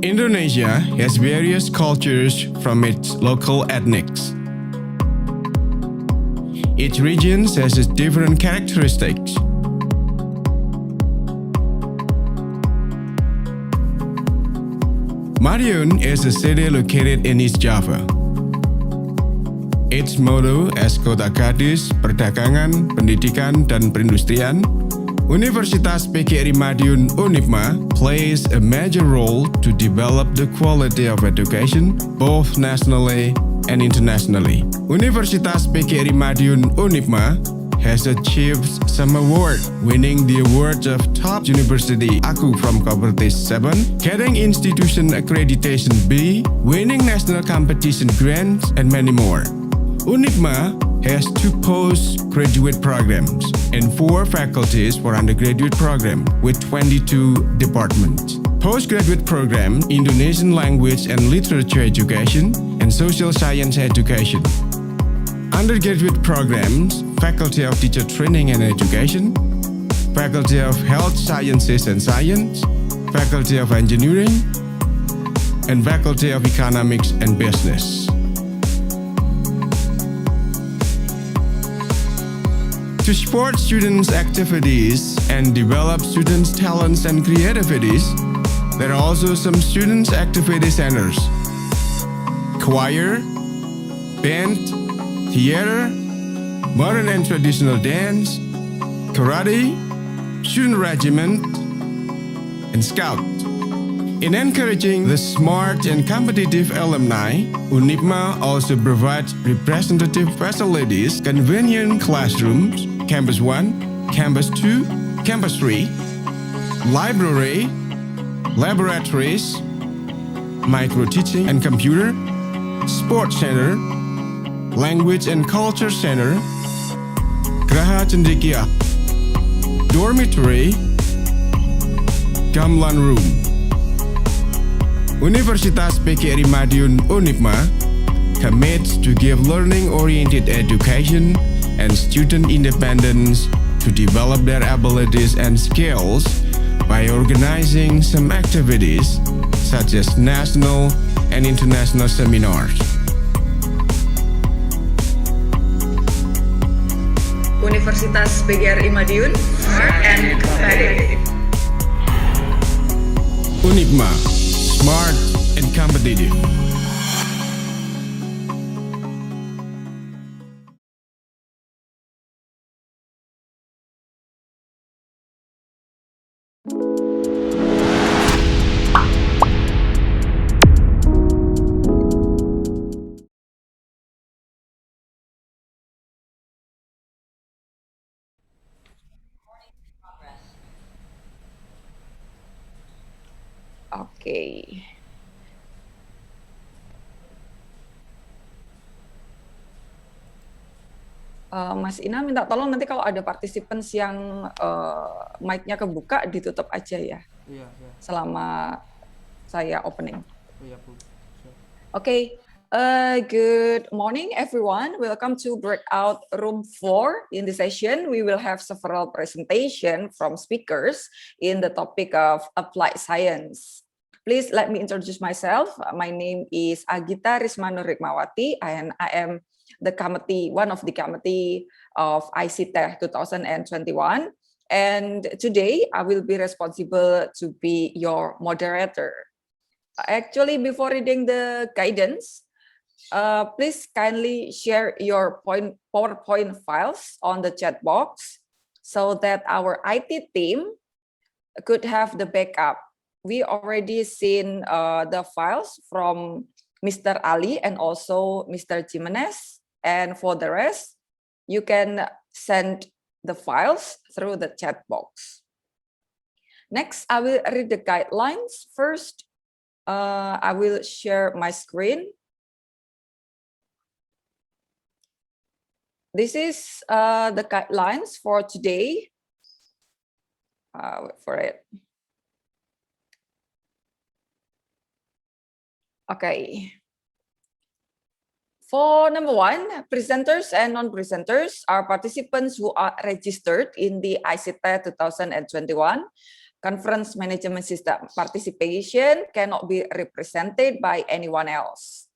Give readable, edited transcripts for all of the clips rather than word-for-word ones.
Indonesia has various cultures from its local ethnics. Each region has its different characteristics. Madiun is a city located in East Java. Its motto as Kota Gadis, Perdagangan, Pendidikan, dan Perindustrian, Universitas PGRI Madiun (unipma) plays a major role to develop the quality of education both nationally and internationally. Universitas PGRI Madiun (unipma) has achieved some award, winning the award of Top University Aku from Cooperative 7, getting institution accreditation B, winning national competition grants, and many more. UNIPMA has 2 postgraduate programs and 4 faculties for undergraduate program with 22 departments. Postgraduate program, Indonesian language and literature education and social science education. Undergraduate programs, Faculty of Teacher Training and Education, Faculty of Health Sciences and Science, Faculty of Engineering, and Faculty of Economics and Business. To support students' activities and develop students' talents and creativities, there are also some students' activity centers: choir, band, theater, modern and traditional dance, karate, student regiment, and scout. In encouraging the smart and competitive alumni, UNIPMA also provides representative facilities, convenient classrooms, Campus 1, Campus 2, Campus 3, library, laboratories, micro-teaching and computer, sports center, language and culture center, Graha Cendekia, dormitory, gamelan room. Universitas PGRI Madiun (unipma) commits to give learning-oriented education and student independence to develop their abilities and skills by organizing some activities such as national and international seminars. Universitas PGRI Madiun, smart and competitive. UNIPMA, smart and competitive. Oke. Mas Ina minta tolong nanti kalau ada participants yang mic-nya kebuka ditutup aja ya. Iya. Selama saya opening. Iya, Bu. Okay. Good morning, everyone. Welcome to Breakout Room 4. In this session, we will have several presentations from speakers in the topic of applied science. Please let me introduce myself. My name is Agita Rismanur Rikmawati, and I am one of the committee of ICETECH 2021. And today, I will be responsible to be your moderator. Actually, before reading the guidance, please kindly share your PowerPoint files on the chat box so that our IT team could have the backup. We already seen the files from Mr. Ali and also Mr. Jimenez. And for the rest, you can send the files through the chat box. Next, I will read the guidelines. First, I will share my screen. This is the guidelines for today. Wait for it. Okay. For number 1, presenters and non-presenters are participants who are registered in the ICETECH 2021 conference management system. Participation cannot be represented by anyone else.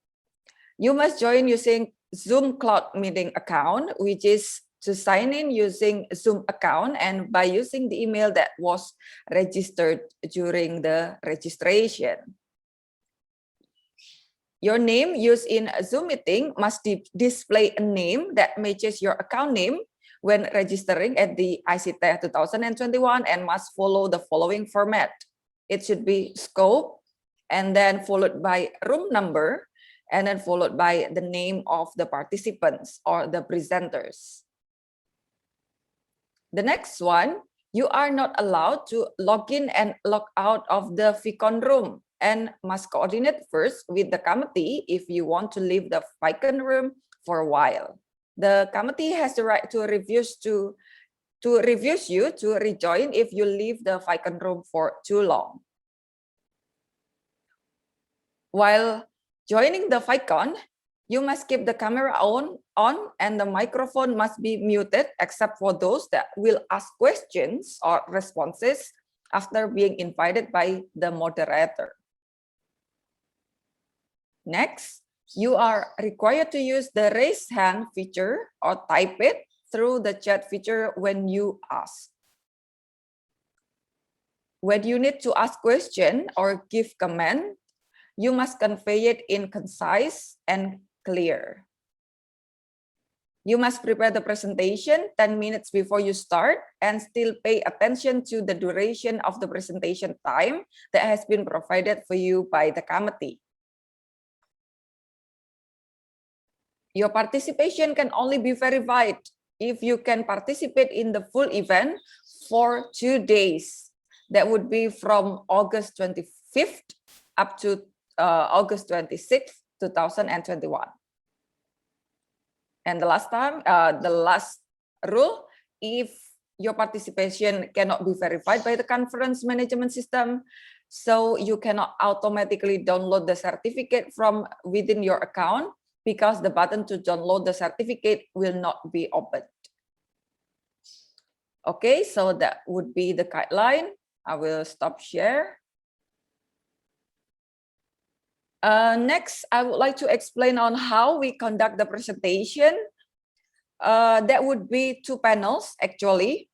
You must join using Zoom Cloud Meeting account, which is to sign in using Zoom account and by using the email that was registered during the registration. Your name used in a Zoom meeting must display a name that matches your account name when registering at the ICETECH 2021 and must follow the following format. It should be scope and then followed by room number and then followed by the name of the participants or the presenters. The next one, you are not allowed to log in and log out of the VCon room and must coordinate first with the committee if you want to leave the VCon room for a while. The committee has the right to refuse you to rejoin if you leave the VCon room for too long. While joining the VCon, you must keep the camera on and the microphone must be muted except for those that will ask questions or responses after being invited by the moderator. Next, you are required to use the raise hand feature or type it through the chat feature when you ask. When you need to ask question or give comment, you must convey it in concise and clear. You must prepare the presentation 10 minutes before you start and still pay attention to the duration of the presentation time that has been provided for you by the committee. Your participation can only be verified if you can participate in the full event for 2 days. That would be from August 25th up to August 26th, 2021. And the last rule, if your participation cannot be verified by the conference management system, so you cannot automatically download the certificate from within your account because the button to download the certificate will not be opened. Okay, so that would be the guideline. I will stop share. Next, I would like to explain on how we conduct the presentation. That would be 2 panels, actually.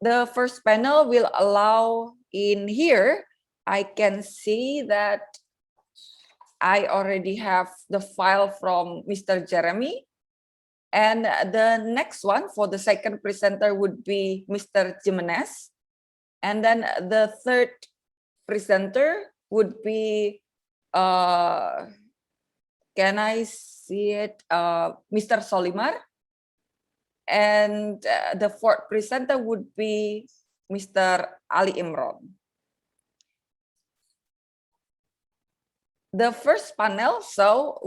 The first panel will allow in here, I can see that I already have the file from Mr. Jeremy. And the next one for the second presenter would be Mr. Jimenez. And then the third presenter would be can I see it? Mr. Solimar. And the fourth presenter would be Mr. Ali Imran. The first panel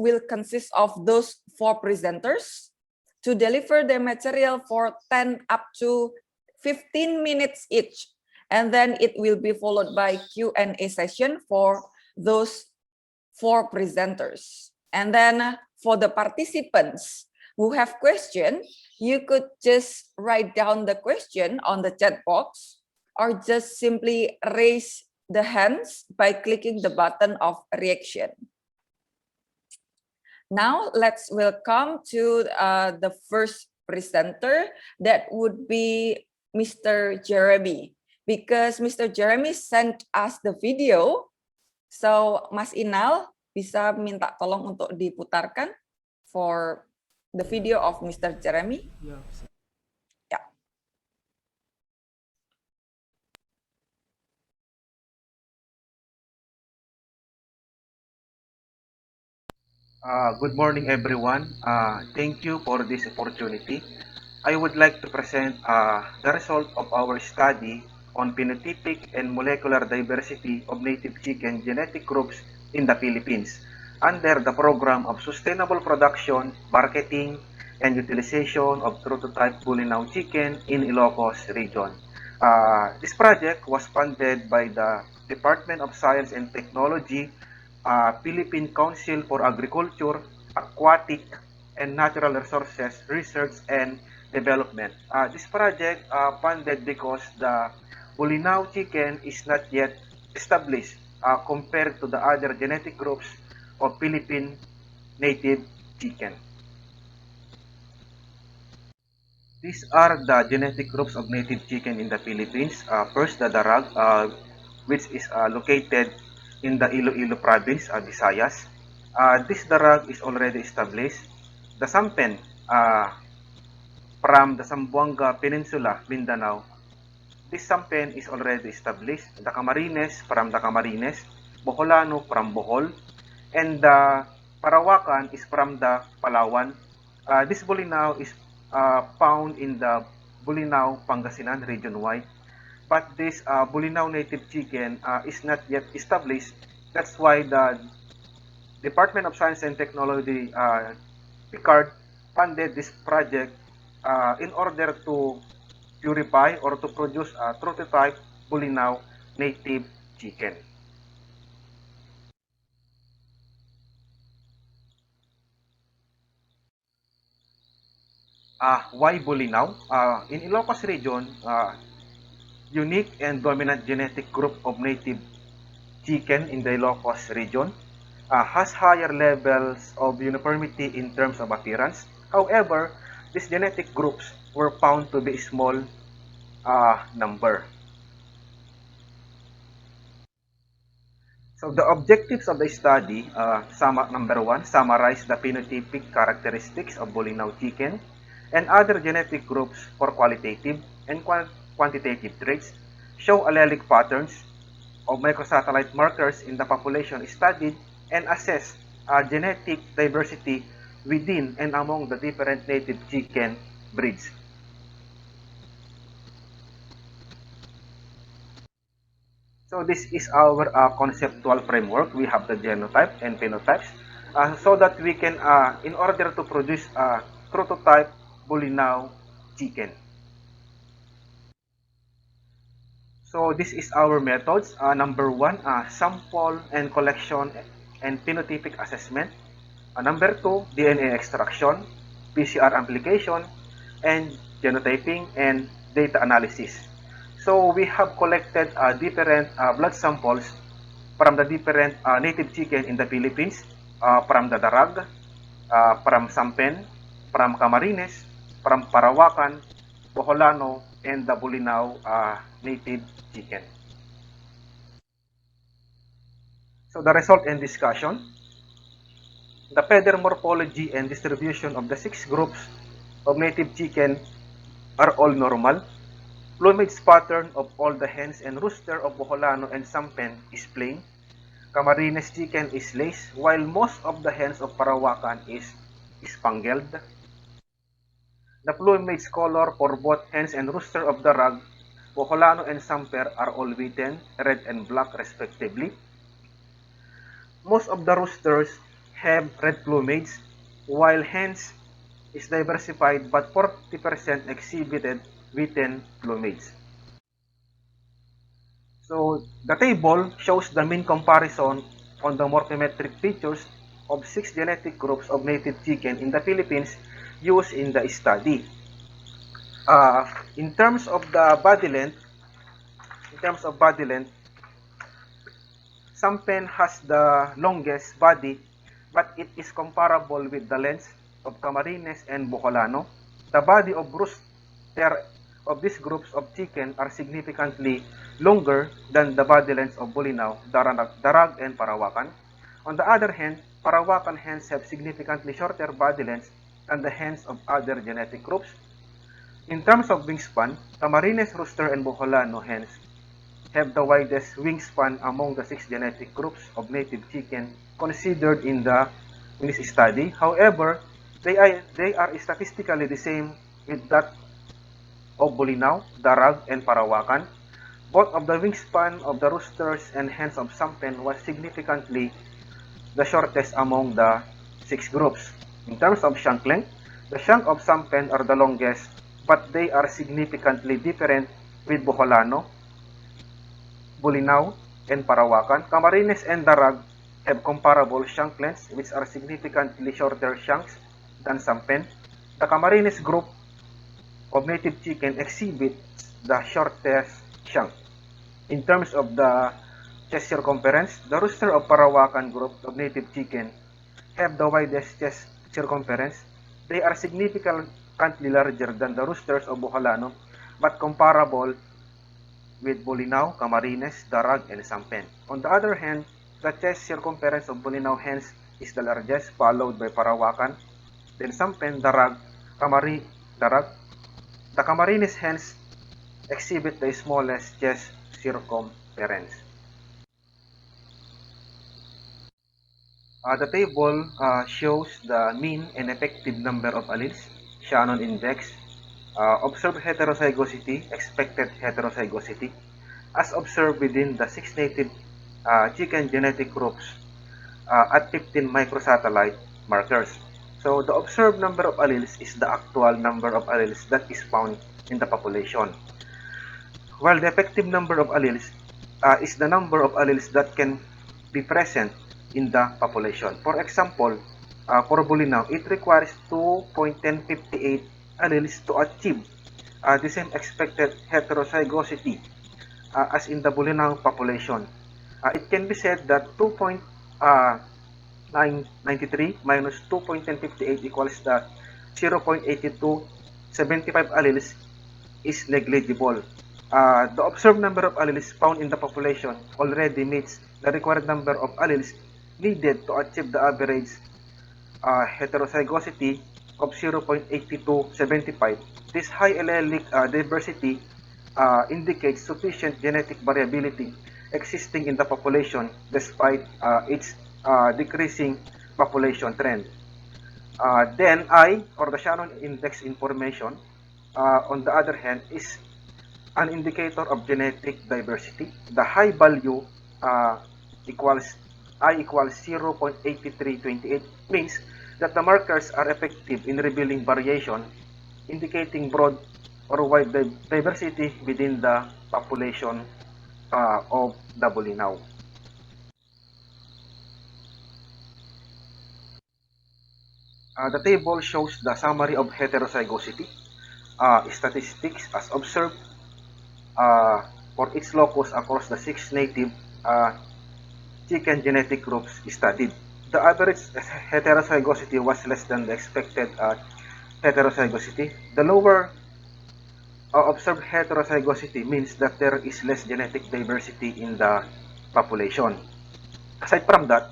will consist of those 4 presenters to deliver the material for 10 up to 15 minutes each. And then it will be followed by Q&A session for those 4 presenters. And then for the participants who have questions, you could just write down the question on the chat box or just simply raise the hands by clicking the button of reaction. Now let's welcome to the first presenter. That would be Mr. Jeremy, because Mr. Jeremy sent us the video. So Mas Inal bisa minta tolong untuk diputarkan for the video of Mr. Jeremy. Yeah. Good morning, everyone. Thank you for this opportunity. I would like to present the result of our study on phenotypic and molecular diversity of native chicken genetic groups in the Philippines under the program of Sustainable Production, Marketing, and Utilization of Prototype Bulinaw Chicken in Ilocos Region. This project was funded by the Department of Science and Technology, Philippine Council for Agriculture, Aquatic, and Natural Resources Research and Development. This project funded because the Bolinao chicken is not yet established compared to the other genetic groups of Philippine native chicken. These are the genetic groups of native chicken in the Philippines. First, the Darag, which is located in the Iloilo province, Visayas. This Darag is already established. The Sampen, from the Zamboanga Peninsula, Mindanao. This Sampen is already established. The Camarines from the Camarines, Boholano from Bohol, and the Parawakan is from the Palawan. This Bolinao is found in the Bolinao, Pangasinan region-wide. But this Bolinao native chicken is not yet established. That's why the Department of Science and Technology, PICARD, funded this project in order to purify or to produce a prototype Bolinao native chicken. Why Bolinao? In Ilocos region, unique and dominant genetic group of native chicken in the Ilocos region has higher levels of uniformity in terms of appearance. However, these genetic groups were found to be small number. So the objectives of the study, number one, summarize the phenotypic characteristics of Bolinao chicken and other genetic groups for qualitative and quantitative traits, show allelic patterns of microsatellite markers in the population studied, and assess genetic diversity within and among the different native chicken breeds. So this is our conceptual framework. We have the genotype and phenotypes so that we can, in order to produce a prototype Bolinao chicken. So this is our methods. Number one, sample and collection and phenotypic assessment. Number two, DNA extraction, PCR amplification, and genotyping and data analysis. So we have collected different blood samples from the different native chicken in the Philippines, from the Darag, from Sampen, from Camarines, from Parawakan, Boholano, and the Bolinao native chicken. So the result and discussion. The feather morphology and distribution of the 6 groups of native chicken are all normal. Plumage pattern of all the hens and rooster of Boholano and Sampen is plain. Camarines chicken is lace, while most of the hens of Parawakan is spangled. The plumage color for both hens and rooster of Darag, Boholano and Samper are all wheaten, red and black respectively. Most of the roosters have red plumage, while hens is diversified but 40% exhibited wheaten plumage. So the table shows the mean comparison on the morphometric features of 6 genetic groups of native chicken in the Philippines used in the study. In terms of the body length, Sampen has the longest body, but it is comparable with the length of Camarines and Boholano. The body of rooster of these groups of chicken are significantly longer than the body lengths of Bolinao, Darag, and Parawakan. On the other hand, Parawakan hens have significantly shorter body lengths than the hens of other genetic groups. In terms of wingspan, Camarines, rooster, and Boholano hens have the widest wingspan among the 6 genetic groups of native chicken considered in this study. However, they are statistically the same with that of Bolinao, Darag, and Parawakan. Both of the wingspan of the roosters and hens of Sampen was significantly the shortest among the 6 groups. In terms of shank length, the shank of Sampen are the longest, but they are significantly different with Boholano, Bolinao, and Parawakan. Camarines and Darag have comparable shank lengths, which are significantly shorter shanks than Sampen. The Camarines group of native chicken exhibits the shortest shank. In terms of the chest circumference, the rooster of Parawakan group of native chicken have the widest chest circumference. They are significantly larger than the roosters of Boholano, but comparable with Bolinao, Camarines, Darag, and Sampen. On the other hand, the chest circumference of Bolinao hens is the largest, followed by Parawakan, then Sampen, Darag, Darag. The Camarines hens exhibit the smallest chest circumference. The table shows the mean and effective number of alleles, Shannon index, observed heterozygosity, expected heterozygosity, as observed within the 6 native chicken genetic groups at 15 microsatellite markers. So the observed number of alleles is the actual number of alleles that is found in the population, while the effective number of alleles is the number of alleles that can be present in the population. For example, for Bolinao, it requires 2.1058 alleles to achieve the same expected heterozygosity as in the Bolinao population. It can be said that 2.993 minus 2.1058 equals the 0.8275 alleles is negligible. The observed number of alleles found in the population already meets the required number of alleles needed to achieve the average heterozygosity of 0.8275. This high allelic diversity indicates sufficient genetic variability existing in the population despite its decreasing population trend. Then I, or the Shannon index information, on the other hand, is an indicator of genetic diversity. The high value equals I equals 0.8328 means that the markers are effective in revealing variation, indicating broad or wide diversity within the population of the Bolinao. The table shows the summary of heterozygosity statistics as observed for its locus across the 6 native chicken genetic groups studied. The average heterozygosity was less than the expected heterozygosity. The lower observed heterozygosity means that there is less genetic diversity in the population. Aside from that,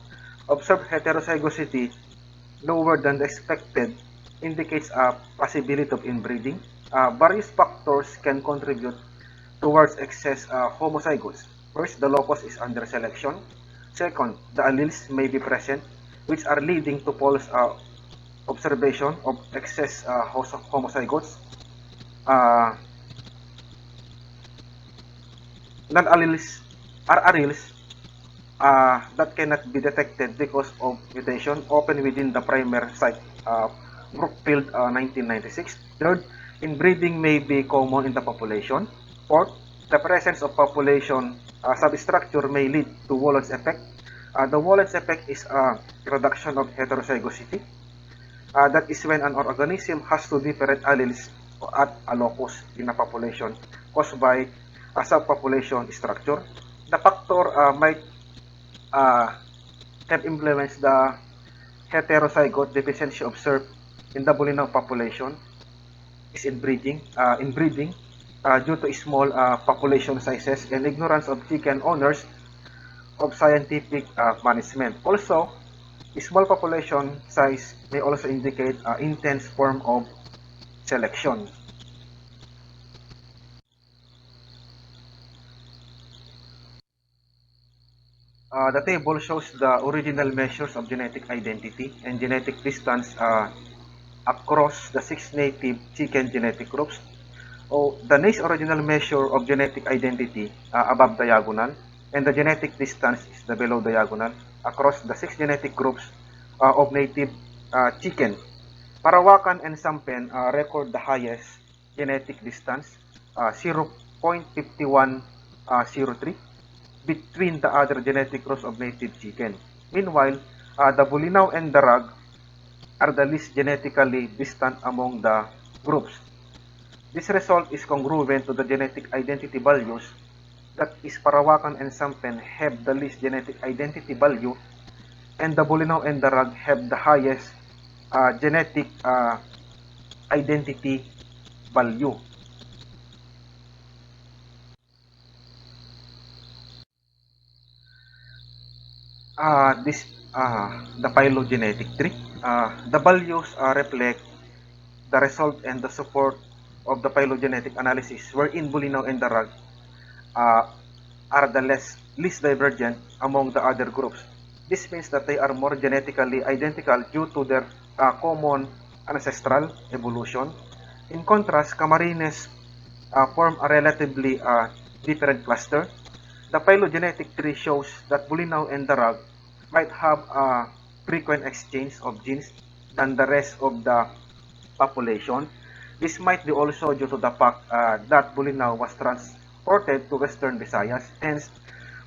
observed heterozygosity lower than the expected indicates a possibility of inbreeding. Various factors can contribute towards excess homozygotes. First, the locus is under selection. Second, the alleles may be present, which are leading to false observation of excess homozygotes. Non-alleles are alleles that cannot be detected because of mutation, often within the primer site, Brookfield 1996. Third, inbreeding may be common in the population. Fourth, the presence of population substructure may lead to Wollen's effect. The Wollen's effect is a reduction of heterozygosity. That is when an organism has two different alleles at a locus in a population caused by a subpopulation structure. The factor might have influenced the heterozygote deficiency observed in the Bolinao population is inbreeding due to small population sizes and ignorance of chicken owners of scientific management. Also, small population size may also indicate intense form of selection. The table shows the original measures of genetic identity and genetic distance across the 6 native chicken genetic groups. The nice original measure of genetic identity above diagonal, and the genetic distance is the below diagonal across the 6 genetic groups of native chicken. Parawakan and Sampen record the highest genetic distance, 0.5103, between the other genetic groups of native chicken. Meanwhile, the Bolinao and Darag are the least genetically distant among the groups. This result is congruent to the genetic identity values that is Parawakan and Sampen have the least genetic identity value, and the Bolinao and the Rag have the highest genetic identity value. This the phylogenetic tree. The values reflect the result and the support of the phylogenetic analysis, wherein Bolinao and the Rag uh, are the least divergent among the other groups. This means that they are more genetically identical due to their common ancestral evolution. In contrast, Camarines form a relatively different cluster. The phylogenetic tree shows that Bolinao and the Rag might have a frequent exchange of genes than the rest of the population. This might be also due to the fact that Bolinao was transported to Western Visayas, hence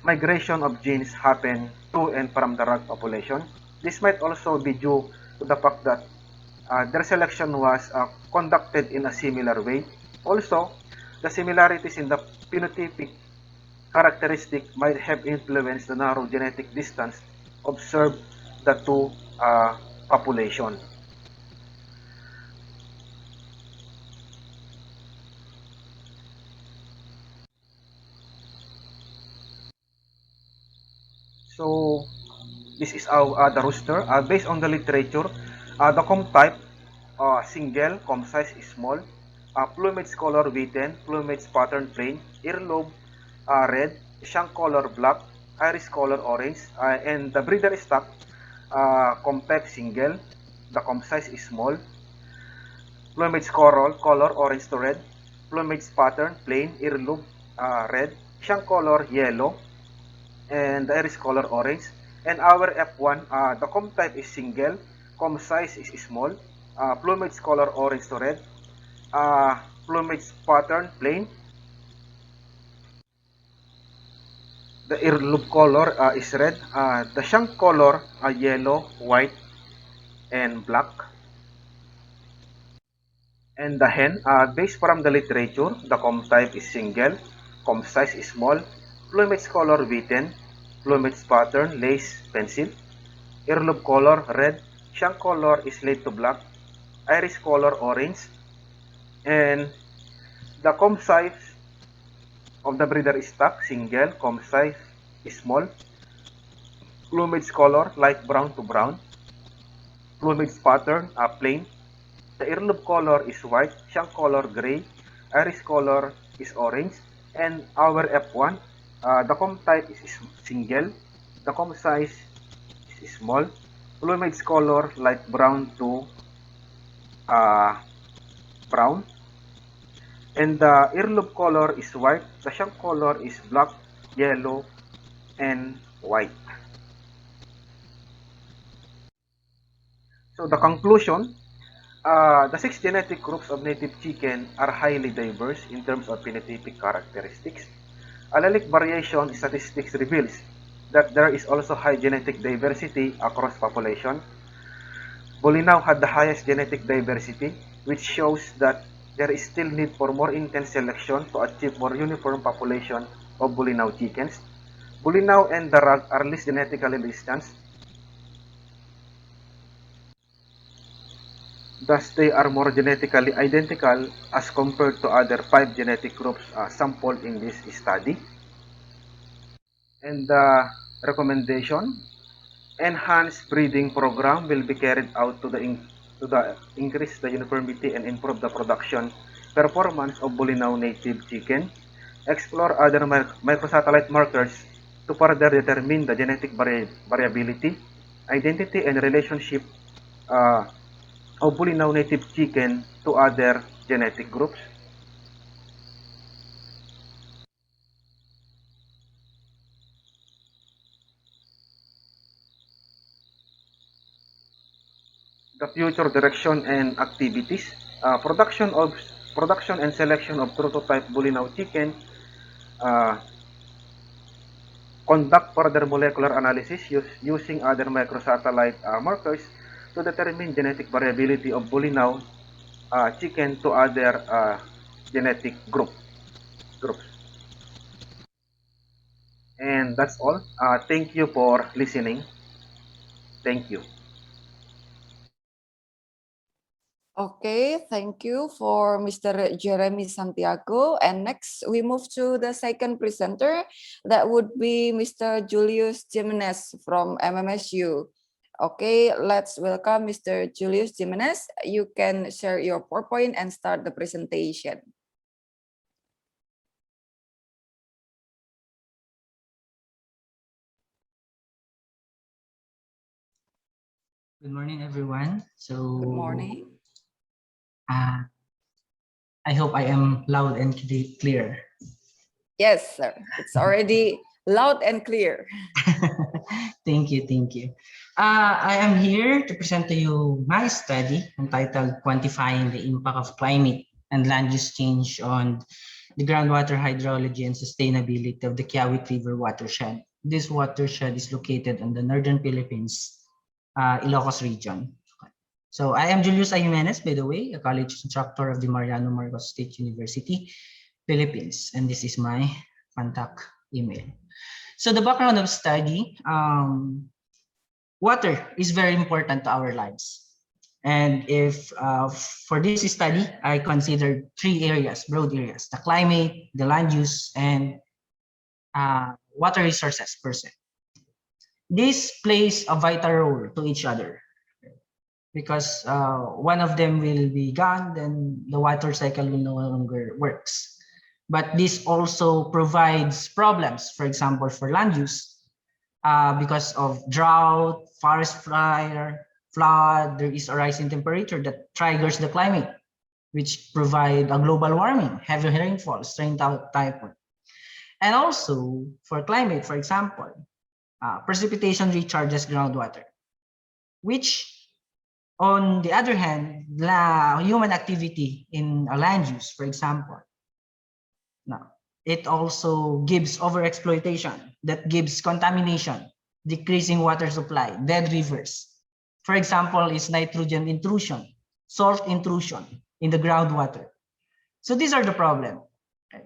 migration of genes happened to and from the Rag population. This might also be due to the fact that their selection was conducted in a similar way. Also, the similarities in the phenotypic characteristic might have influenced the narrow genetic distance observed the two population. So this is the rooster. Based on the literature, the comb type, single, comb size is small, plumage color wheaten, plumage pattern plain, earlobe red, shank color black, iris color orange, and the breeder stock, comb type single, the comb size is small, plumage color orange to red, plumage pattern plain, earlobe red, shank color yellow, and the iris color orange. And our F1, the comb type is single, comb size is small, plumage color orange to red, plumage pattern plain, the earlobe color is red, the shank color yellow, white, and black. And the hen, based from the literature, the comb type is single, comb size is small, plumage color wheaten, plumage pattern lace pencil, earlobe color red, shank color is light to black, iris color orange, and the comb size of the breeder stock single, comb size is small, plumage color light brown to brown, plumage pattern plain, the earlobe color is white, shank color gray, iris color is orange, and our F1, the comb type is single, the comb size is small, plumage color light brown to brown, and the earlobe color is white, the shank color is black, yellow, and white. So the conclusion, the 6 genetic groups of native chicken are highly diverse in terms of phenotypic characteristics. Allelic variation statistics reveals that there is also high genetic diversity across population. Bolinao had the highest genetic diversity, which shows that there is still need for more intense selection to achieve more uniform population of Bolinao chickens. Bolinao and the Rag are least genetically distant. Thus, they are more genetically identical as compared to other 5 genetic groups sampled in this study. And the recommendation, enhanced breeding program will be carried out to increase the uniformity and improve the production performance of Bolinao native chicken. Explore other microsatellite markers to further determine the genetic variability, identity, and relationship of Bolinao native chicken to other genetic groups. The future direction and activities, production and selection of prototype Bolinao chicken, conduct further molecular analysis using other microsatellite markers to determine genetic variability of Bolinao chicken to other genetic groups. And that's all. Thank you for listening. Thank you. Okay, thank you for Mr. Jeremy Santiago. And next, we move to the second presenter. That would be Mr. Julius Jimenez from MMSU. Okay, let's welcome Mr. Julius Jimenez. You can share your PowerPoint and start the presentation. Good morning, everyone. So, Good morning. I hope I am loud and clear. Yes, sir. It's already loud and clear. Thank you, thank you. I am here to present to you my study entitled Quantifying the Impact of Climate and Land Use Change on the Groundwater Hydrology and Sustainability of the Kiawit River watershed. This watershed is located in the northern Philippines, Ilocos region. So I am Julius Jimenez, by the way, a college instructor of the Mariano Marcos State University, Philippines, and this is my contact email. So the background of study, water is very important to our lives. And if for this study, I considered three areas, broad areas: the climate, the land use, and water resources per se. This plays a vital role to each other, because one of them will be gone, then the water cycle will no longer works. But this also provides problems, for example, for land use, because of drought, forest fire, flood. There is a rise in temperature that triggers the climate, which provide a global warming, heavy rainfall, strain typhoon. And also for climate, for example, precipitation recharges groundwater, which on the other hand, human activity in a land use, for example, now it also gives overexploitation that gives contamination, decreasing water supply, dead rivers. For example, is nitrogen intrusion, salt intrusion in the groundwater. So these are the problem.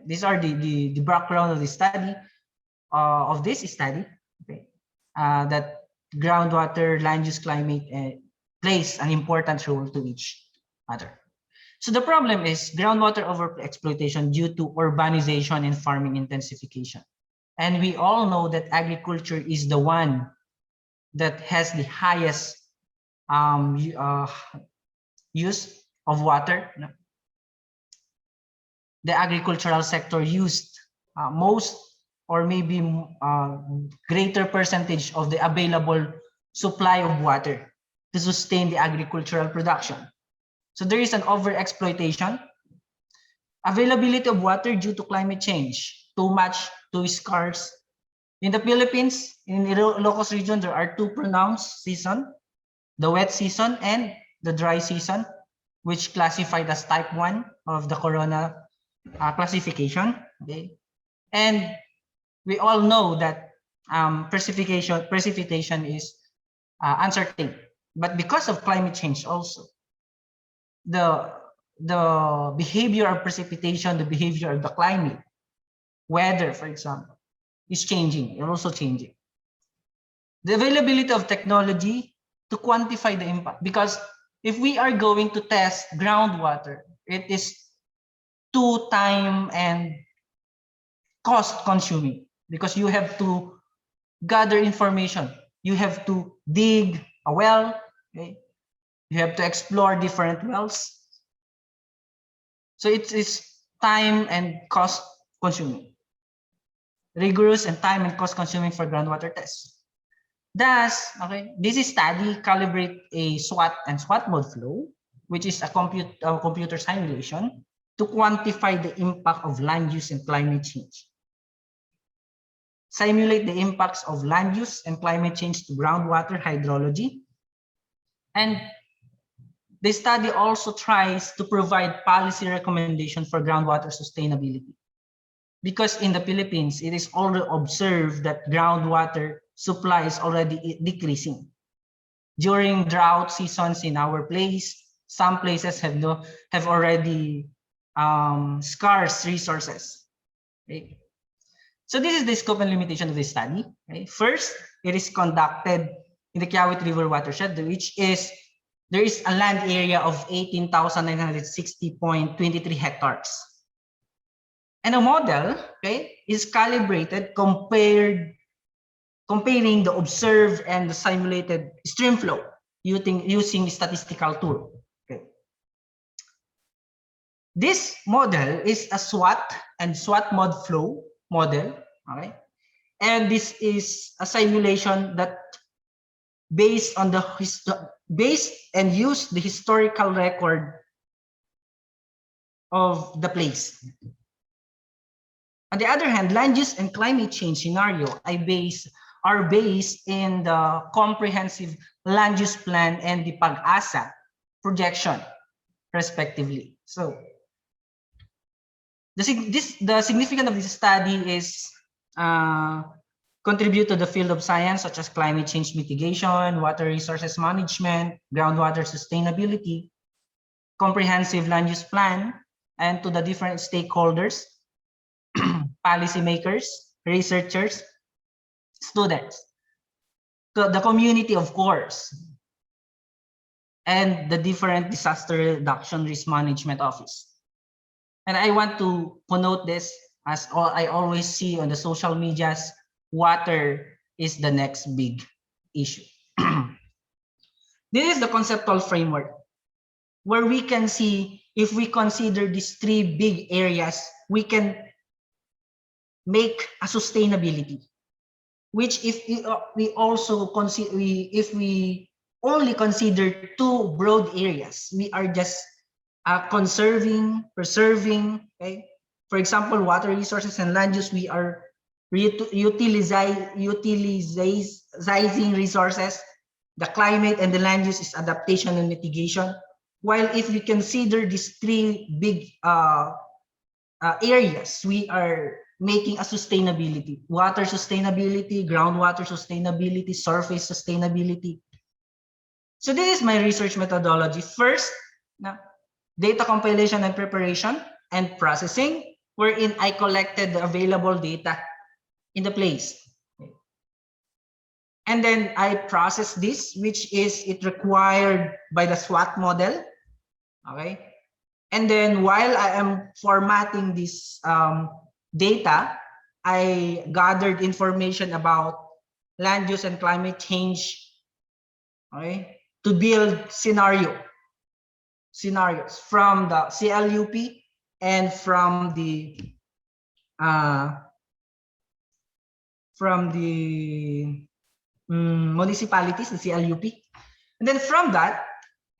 These are the background of the study, okay, that groundwater, land use, climate plays an important role to each other. So the problem is groundwater overexploitation due to urbanization and farming intensification. And we all know that agriculture is the one that has the highest use of water. The agricultural sector used most or maybe greater percentage of the available supply of water to sustain the agricultural production. So there is an overexploitation, availability of water due to climate change, too much, too scarce. In the Philippines, in Ilocos region, there are two pronounced seasons, the wet season and the dry season, which classified as type 1 of the Corona classification. Okay? And we all know that precipitation is uncertain. But because of climate change also, the behavior of precipitation, the behavior of the climate, weather, for example, is changing. It's also changing. The availability of technology to quantify the impact, because if we are going to test groundwater, it is too time and cost consuming, because you have to gather information. You have to dig a well, okay? You have to explore different wells. So it is time and cost consuming, rigorous and time and cost consuming for groundwater tests. Thus, okay, this study calibrate a SWOT and SWOT mode flow, which is a computer simulation to quantify the impact of land use and climate change. Simulate the impacts of land use and climate change to groundwater hydrology. And the study also tries to provide policy recommendation for groundwater sustainability. Because in the Philippines, it is already observed that groundwater supply is already decreasing. During drought seasons in our place, some places have already scarce resources. Okay? So this is the scope and limitation of the study. Okay? First, it is conducted in the Kiawit River watershed, which is, there is a land area of 18,960.23 hectares. And a model, okay, is calibrated comparing the observed and the simulated stream flow using statistical tool. Okay. This model is a SWOT and SWOT mod flow model. Okay. And this is a simulation that based on the use the historical record of the place. On the other hand, land use and climate change scenario are based in the comprehensive land use plan and the PAG-ASA projection, respectively. So the significance of this study is contribute to the field of science such as climate change mitigation, water resources management, groundwater sustainability, comprehensive land use plan, and to the different stakeholders, policymakers, researchers, students, to the community, of course, and the different disaster reduction risk management office. And I want to connote this, as I always see on the social medias, water is the next big issue. This is the conceptual framework where we can see, if we consider these three big areas, we can make a sustainability, which if we also consider, if we only consider two broad areas, we are just conserving, preserving, okay? For example, water resources and land use, we are utilizing resources. The climate and the land use is adaptation and mitigation. While if we consider these three big areas, we are making a sustainability: water sustainability, groundwater sustainability, surface sustainability. So this is my research methodology. First, data compilation and preparation and processing, wherein I collected the available data in the place. And then I process this, which is it required by the SWOT model. Okay. And then while I am formatting this data, I gathered information about land use and climate change, okay, to build scenarios from the CLUP and from the municipalities, the CLUP. And then from that,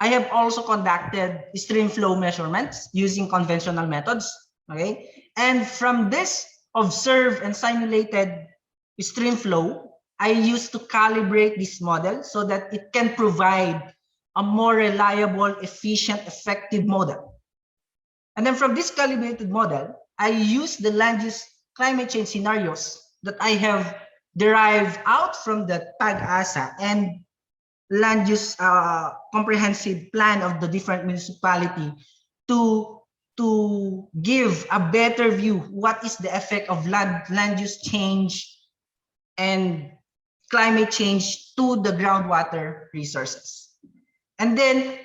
I have also conducted stream flow measurements using conventional methods. Okay. And from this observed and simulated stream flow, I used to calibrate this model so that it can provide a more reliable, efficient, effective model. And then from this calibrated model, I use the land use climate change scenarios that I have derived out from the PAG-ASA and land use comprehensive plan of the different municipality to give a better view what is the effect of land use change and climate change to the groundwater resources. And then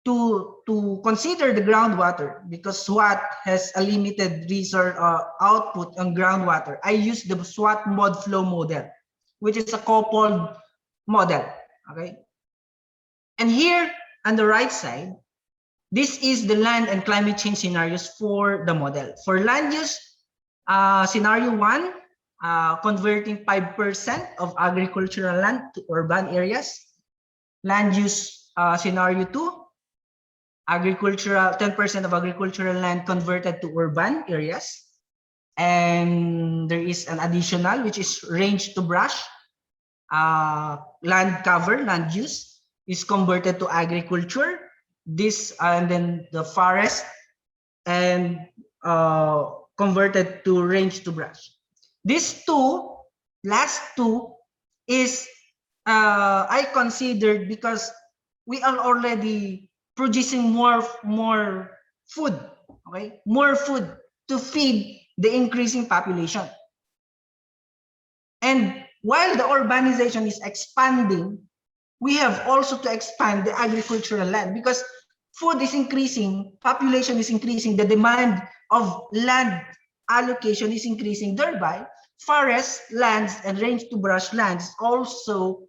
to consider the groundwater, because SWOT has a limited resource output on groundwater, I use the SWOT mod flow model, which is a coupled model. Okay. And here on the right side, this is the land and climate change scenarios for the model. For land use, scenario 1, converting 5% of agricultural land to urban areas. Land use scenario 2, agricultural 10% of agricultural land converted to urban areas. And there is an additional, which is range to brush. Land cover, land use is converted to agriculture. This and then the forest and converted to range to brush. These two, last two, is I considered because we are already producing more food, okay, more food to feed the increasing population. And while the urbanization is expanding, we have also to expand the agricultural land because food is increasing, population is increasing, the demand of land allocation is increasing, thereby forest lands and range to brush lands also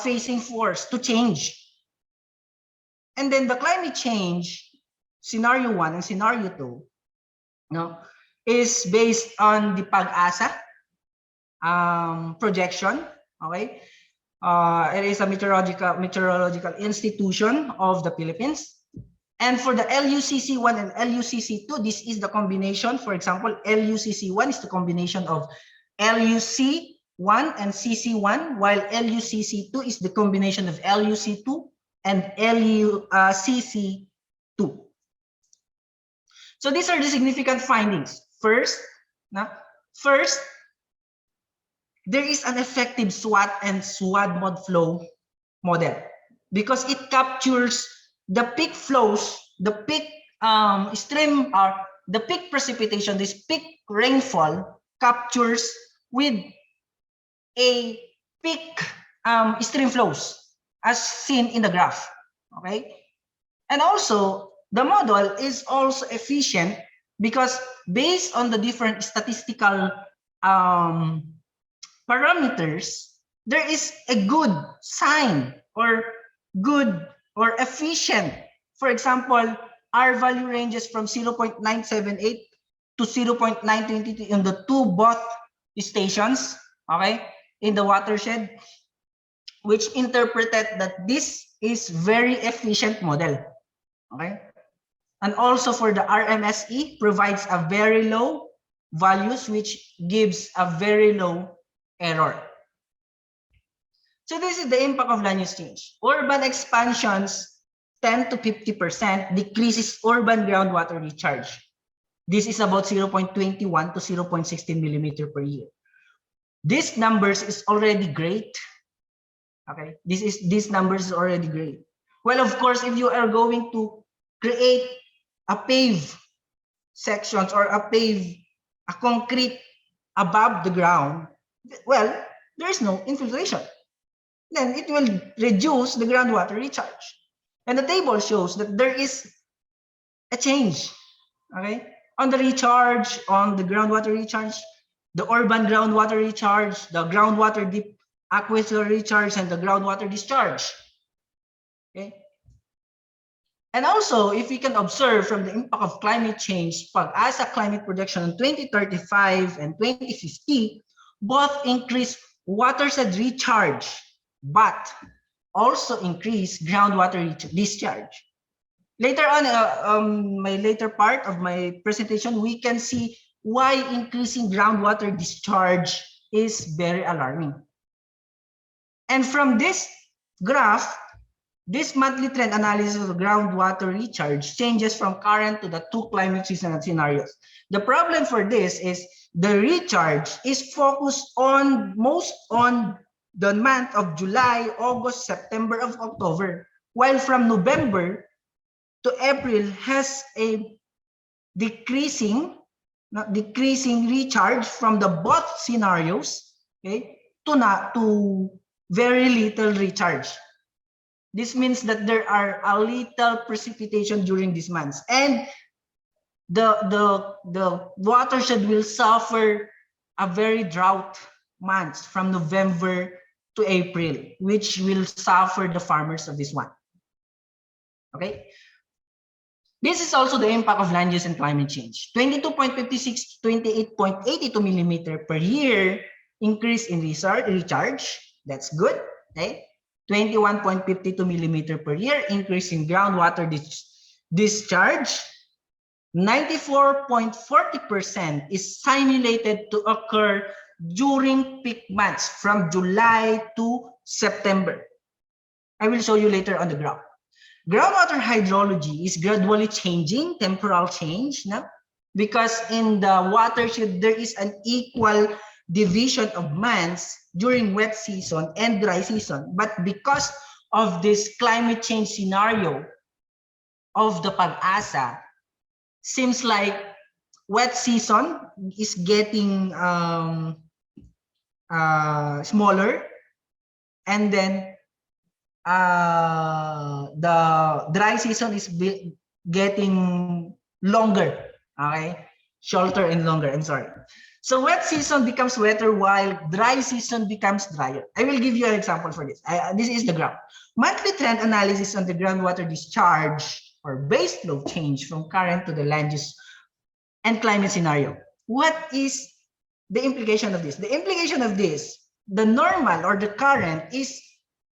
facing force to change. And then the climate change, scenario 1 and scenario 2, is based on the PAG-ASA projection. Okay, it is a meteorological institution of the Philippines. And for the LUCC1 and LUCC2, this is the combination. For example, LUCC1 is the combination of LUC1 and CC1, while LUCC2 is the combination of LUC2 and CC2. So these are the significant findings. First, there is an effective SWOT and SWOD mode flow model because it captures the peak flows, the peak stream, or the peak precipitation, this peak rainfall captures with a peak stream flows as seen in the graph. Okay, and also the model is also efficient because based on the different statistical parameters, there is a good sign or good or efficient. For example, R value ranges from 0.978 to 0.922 in the both stations, okay, in the watershed, which interpreted that this is very efficient model, okay. And also for the RMSE provides a very low values, which gives a very low error. So this is the impact of land use change. Urban expansions 10 to 50% decreases urban groundwater recharge. This is about 0.21 to 0.16 millimeter per year. This numbers is already great. Okay, this numbers is already great. Well, of course, if you are going to create a pave sections or a concrete above the ground, well, there is no infiltration. Then it will reduce the groundwater recharge. And the table shows that there is a change, okay, on the recharge, on the groundwater recharge, the urban groundwater recharge, the groundwater deep aquifer recharge, and the groundwater discharge. Okay. And also, if we can observe from the impact of climate change, PAG-ASA climate projection in 2035 and 2050, both increase watershed recharge, but also increase groundwater discharge. Later on, my later part of my presentation, we can see why increasing groundwater discharge is very alarming. And from this graph, this monthly trend analysis of groundwater recharge changes from current to the two climate seasonal scenarios. The problem for this is the recharge is focused on most on the month of July, August, September, of October, while from November to April has a decreasing recharge from the both scenarios, okay, to very little recharge. This means that there are a little precipitation during these months, and the watershed will suffer a very drought months from November to April, which will suffer the farmers of this one. Okay. This is also the impact of land use and climate change. 22.56 to 28.82 millimeter per year increase in recharge. That's good. Okay. 21.52 millimeter per year increase in groundwater discharge. 94.40% is simulated to occur during peak months from July to September. I will show you later on the graph. Groundwater hydrology is gradually changing, temporal change, no? Because in the watershed there is an equal division of months during wet season and dry season. But because of this climate change scenario of the PAG-ASA, seems like wet season is getting smaller, and then the dry season is getting longer, okay, shorter and longer. I'm sorry. So wet season becomes wetter while dry season becomes drier. I will give you an example for this. This is the graph. Monthly trend analysis on the groundwater discharge or base flow change from current to the land use and climate scenario. What is the implication of this? The implication of this, the normal or the current is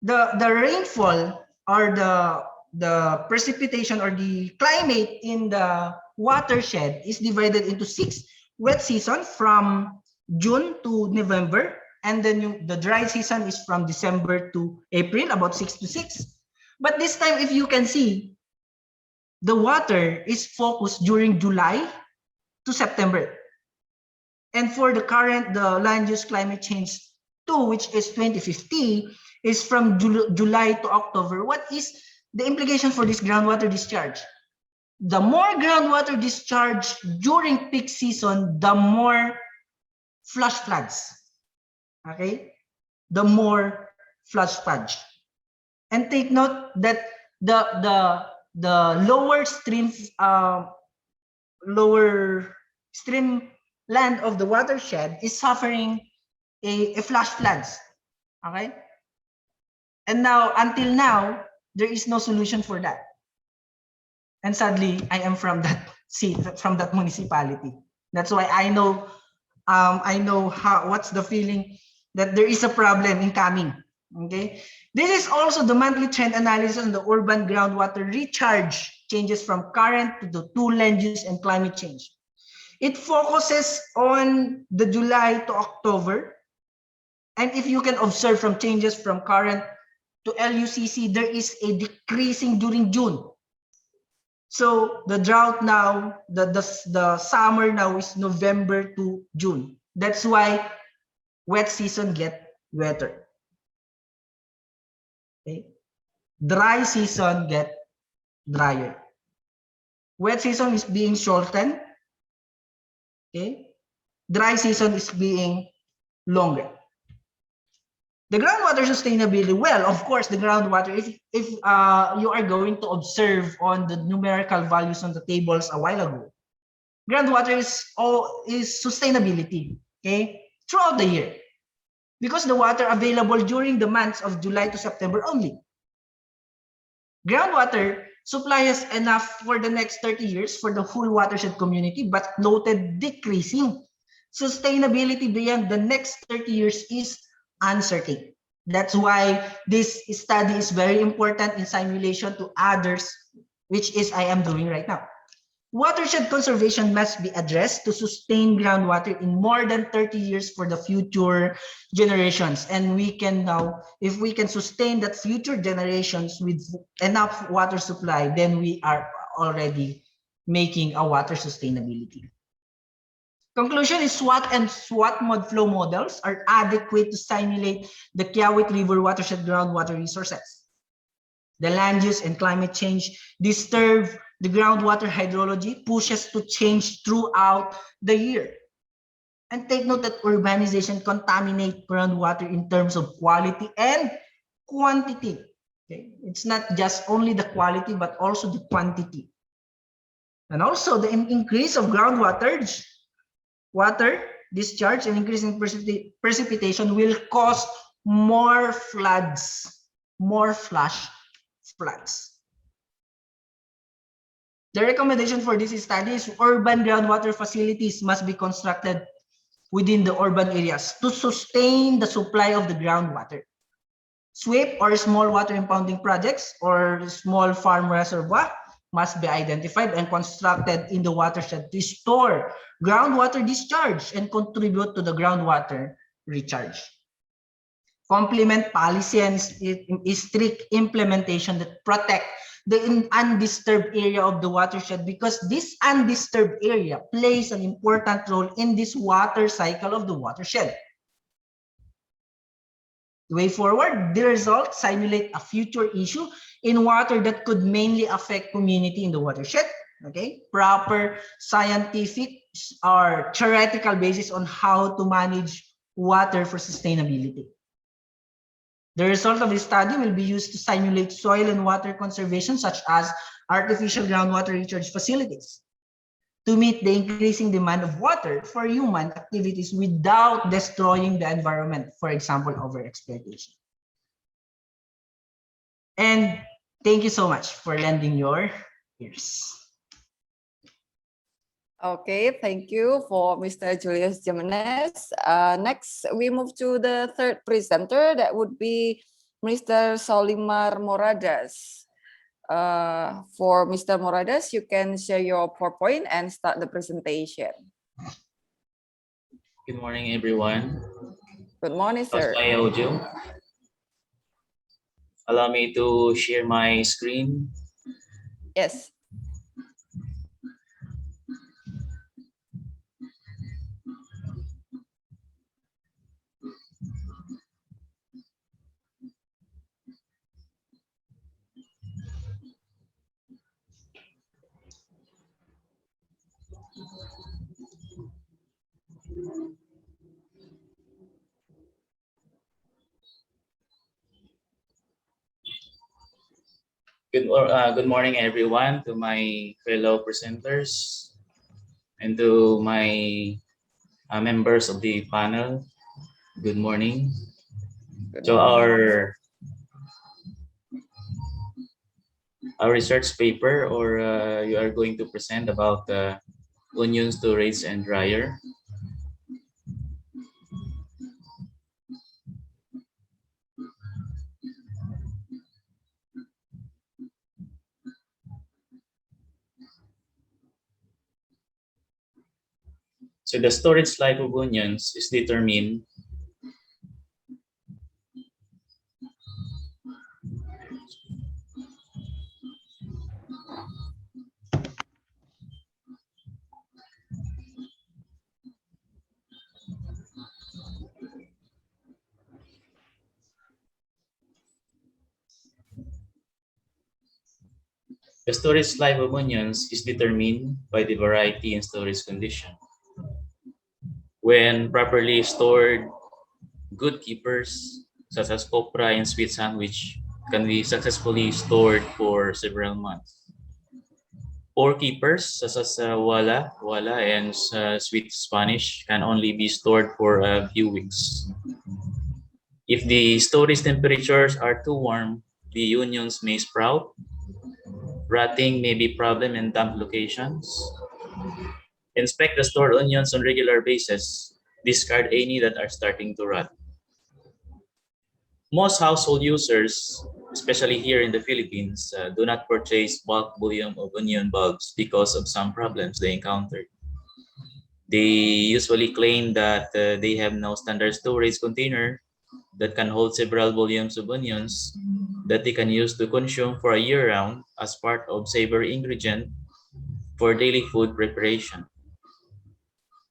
the rainfall or the precipitation or the climate in the watershed is divided into 6 wet season from June to November, and then the dry season is from December to April, about 6 to 6. But this time, if you can see, the water is focused during July to September. And for the current, the land use climate change 2, which is 2050, is from July to October. What is the implication for this groundwater discharge? The more groundwater discharge during peak season, the more flash floods. Okay, the more flash floods. And take note that the lower stream land of the watershed is suffering a flash floods. Okay, and now until now there is no solution for that. And sadly, I am from that municipality. That's why I know what's the feeling that there is a problem incoming. Okay, this is also the monthly trend analysis on the urban groundwater recharge changes from current to the 2 land use and climate change. It focuses on the July to October, and if you can observe from changes from current to LUCC, there is a decreasing during June. So the drought now, the summer now is November to June. That's why wet season get wetter. Okay. Dry season get drier. Wet season is being shortened. Okay. Dry season is being longer. The groundwater sustainability, well, of course, the groundwater, if you are going to observe on the numerical values on the tables a while ago, groundwater is sustainability, okay, throughout the year, because the water available during the months of July to September only. Groundwater supply is enough for the next 30 years for the whole watershed community, but noted decreasing. Sustainability beyond the next 30 years is uncertain. That's why this study is very important in simulation to others, which is I am doing right now. Watershed conservation must be addressed to sustain groundwater in more than 30 years for the future generations. And we can now, if we can sustain that future generations with enough water supply, then we are already making a water sustainability. Conclusion is SWOT and SWOT mode flow models are adequate to simulate the Kiawit River watershed groundwater resources. The land use and climate change disturb the groundwater hydrology, pushes to change throughout the year. And take note that urbanization contaminates groundwater in terms of quality and quantity. Okay? It's not just only the quality, but also the quantity. And also the increase of groundwater water discharge and increase in precipitation will cause more floods, more flash floods. The recommendation for this study is urban groundwater facilities must be constructed within the urban areas to sustain the supply of the groundwater. Sweep or small water impounding projects or small farm reservoir must be identified and constructed in the watershed to store groundwater discharge and contribute to the groundwater recharge. Complement policy and strict implementation that protect the undisturbed area of the watershed, because this undisturbed area plays an important role in this water cycle of the watershed. Way forward, the results simulate a future issue in water that could mainly affect community in the watershed. Okay, proper scientific or theoretical basis on how to manage water for sustainability. The result of this study will be used to simulate soil and water conservation, such as artificial groundwater recharge facilities, to meet the increasing demand of water for human activities without destroying the environment, for example, overexploitation. And thank you so much for lending your ears. Okay, thank you for Mr. Julius Jimenez. Next, we move to the third presenter. That would be Mr. Solimar Moradas. For Mr. Moradas, you can share your PowerPoint and start the presentation. Good morning, everyone. Good morning, How's sir. my audio? Allow me to share my screen. Yes. Good morning, everyone, to my fellow presenters and to my members of the panel. Good morning. Good So morning. our research paper, or you are going to present about onion storage and dryer. So the storage life of onions is determined The storage life of onions is determined by the variety and storage condition. When properly stored, good keepers, such as copra and sweet sandwich, can be successfully stored for several months. Poor keepers, such as wala and sweet Spanish, can only be stored for a few weeks. If the storage temperatures are too warm, the onions may sprout. Rotting may be a problem in damp locations. Inspect the stored onions on regular basis. Discard any that are starting to rot. Most household users, especially here in the Philippines, do not purchase bulk volume of onion bulbs because of some problems they encountered. They usually claim that they have no standard storage container that can hold several volumes of onions that they can use to consume for a year round as part of savory ingredient for daily food preparation.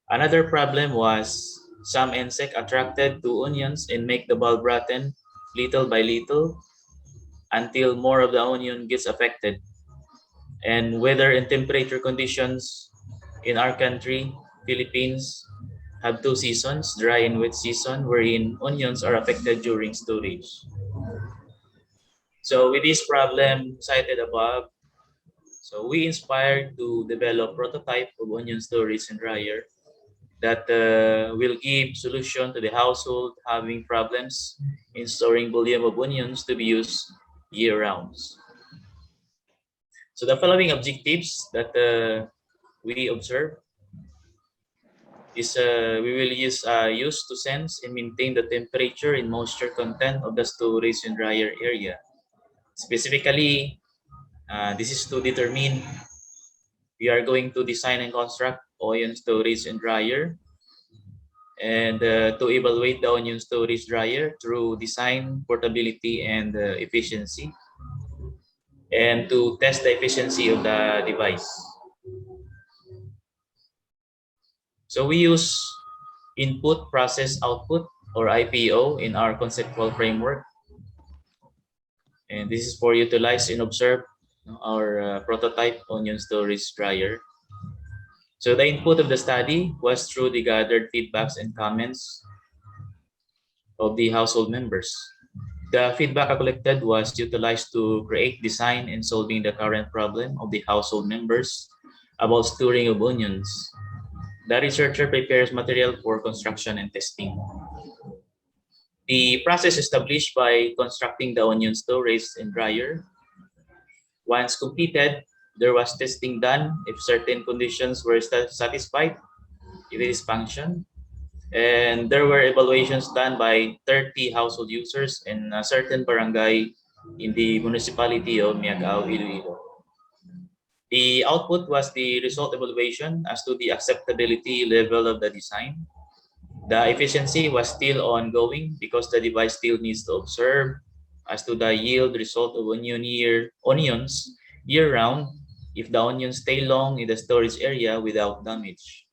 Another problem was some insect attracted to onions and make the bulb rotten little by little until more of the onion gets affected. And weather and temperature conditions in our country, Philippines, have two seasons, dry and wet season, wherein onions are affected during storage. So with this problem cited above, so we inspired to develop prototype of onion storage and dryer that will give solution to the household having problems in storing volume of onions to be used year-round. So the following objectives that we observe is we will use to sense and maintain the temperature and moisture content of the storage and dryer area. Specifically, this is to determine we are going to design and construct onion storage and dryer, and to evaluate the onion storage dryer through design, portability, and efficiency, and to test the efficiency of the device. So we use input, process, output, or IPO in our conceptual framework. And this is for utilize and observe our prototype onion storage dryer. So the input of the study was through the gathered feedbacks and comments of the household members. The feedback collected was utilized to create design in solving the current problem of the household members about storing of onions. The researcher prepares material for construction and testing. The process established by constructing the onion storage and dryer. Once completed, there was testing done if certain conditions were satisfied, if it is function, and there were evaluations done by 30 household users in a certain barangay in the municipality of Miagao, Iloilo. The output was the result evaluation as to the acceptability level of the design. The efficiency was still ongoing because the device still needs to observe as to the yield result of onions year-round if the onions stay long in the storage area without damage.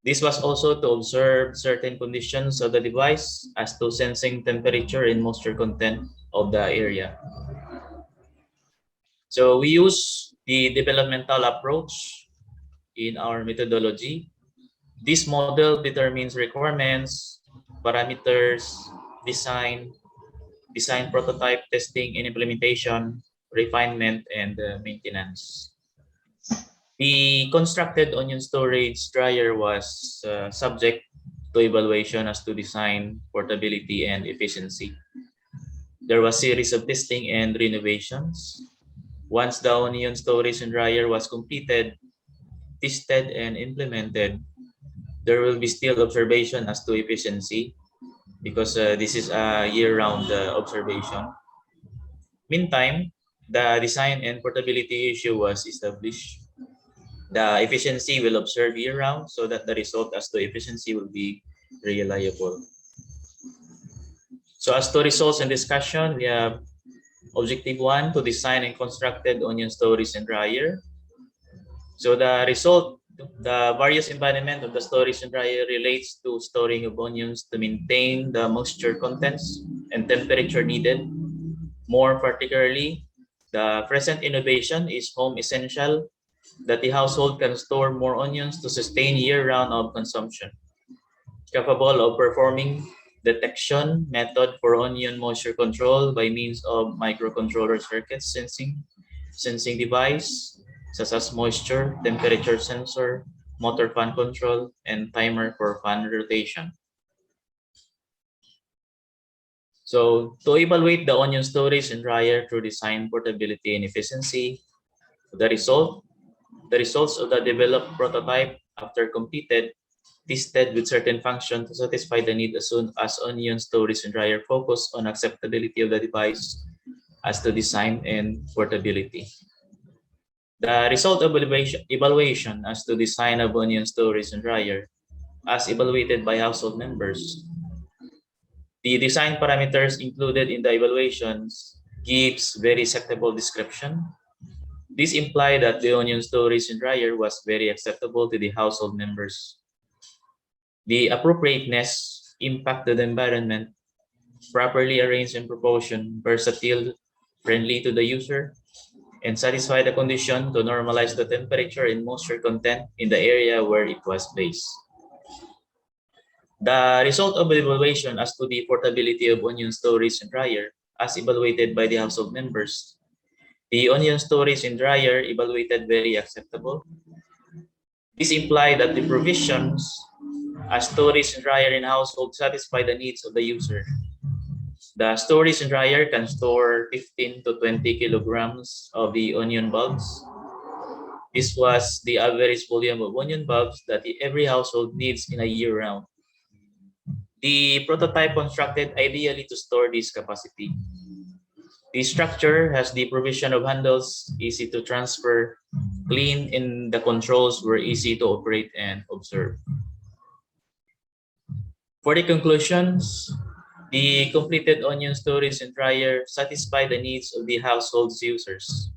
This was also to observe certain conditions of the device as to sensing temperature and moisture content of the area. So we use the developmental approach in our methodology. This model determines requirements, parameters, design prototype, testing and implementation, refinement, and maintenance. The constructed onion storage dryer was subject to evaluation as to design, portability, and efficiency. There was a series of testing and renovations. Once the onion storage and dryer was completed, tested, and implemented, there will be still observation as to efficiency because this is a year-round observation. Meantime, the design and portability issue was established. The efficiency will observe year-round so that the result as to efficiency will be reliable. So as to results and discussion, we have objective 1 to design and constructed onion storage and dryer. So the result, the various embodiment of the storage and dryer relates to storing of onions to maintain the moisture contents and temperature needed. More particularly, the present innovation is home essential that the household can store more onions to sustain year-round of consumption. Capable of performing detection method for onion moisture control by means of microcontroller circuits sensing device, such as moisture, temperature sensor, motor fan control, and timer for fan rotation. So to evaluate the onion storage and dryer through design, portability, and efficiency, the results of the developed prototype after completed, tested with certain function to satisfy the need as soon as onion storage and dryer focus on acceptability of the device as to design and portability. The result of evaluation as to design of onion storage and dryer as evaluated by household members. The design parameters included in the evaluations gives very acceptable description. This implied that the onion storage and dryer was very acceptable to the household members. The appropriateness, impact to the environment, properly arranged in proportion, versatile, friendly to the user, and satisfy the condition to normalize the temperature and moisture content in the area where it was placed. The result of the evaluation as to the portability of onion storage and dryer as evaluated by the household members. The onion storage and dryer evaluated very acceptable. This implied that the provisions as storage and dryer in household satisfy the needs of the user. The storage and dryer can store 15 to 20 kilograms of the onion bulbs. This was the average volume of onion bulbs that every household needs in a year round. The prototype constructed ideally to store this capacity. The structure has the provision of handles, easy to transfer, clean, and the controls were easy to operate and observe. For the conclusions, the completed onion storage and dryer satisfy the needs of the household's users.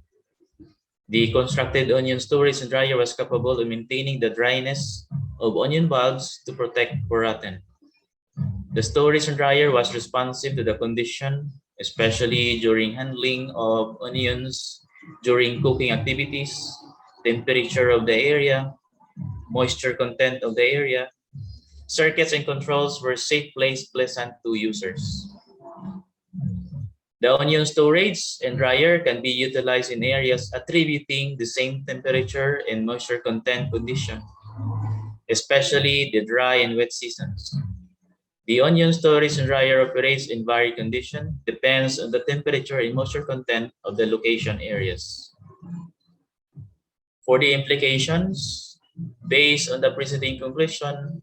The constructed onion storage and dryer was capable of maintaining the dryness of onion bulbs to protect for rotten. The storage and dryer was responsive to the condition, especially during handling of onions, during cooking activities, temperature of the area, moisture content of the area, circuits and controls were safe place pleasant to users. The onion storage and dryer can be utilized in areas attributing the same temperature and moisture content condition, especially the dry and wet seasons. The onion storage and dryer operates in varied conditions, depends on the temperature and moisture content of the location areas. For the implications, based on the preceding conclusion,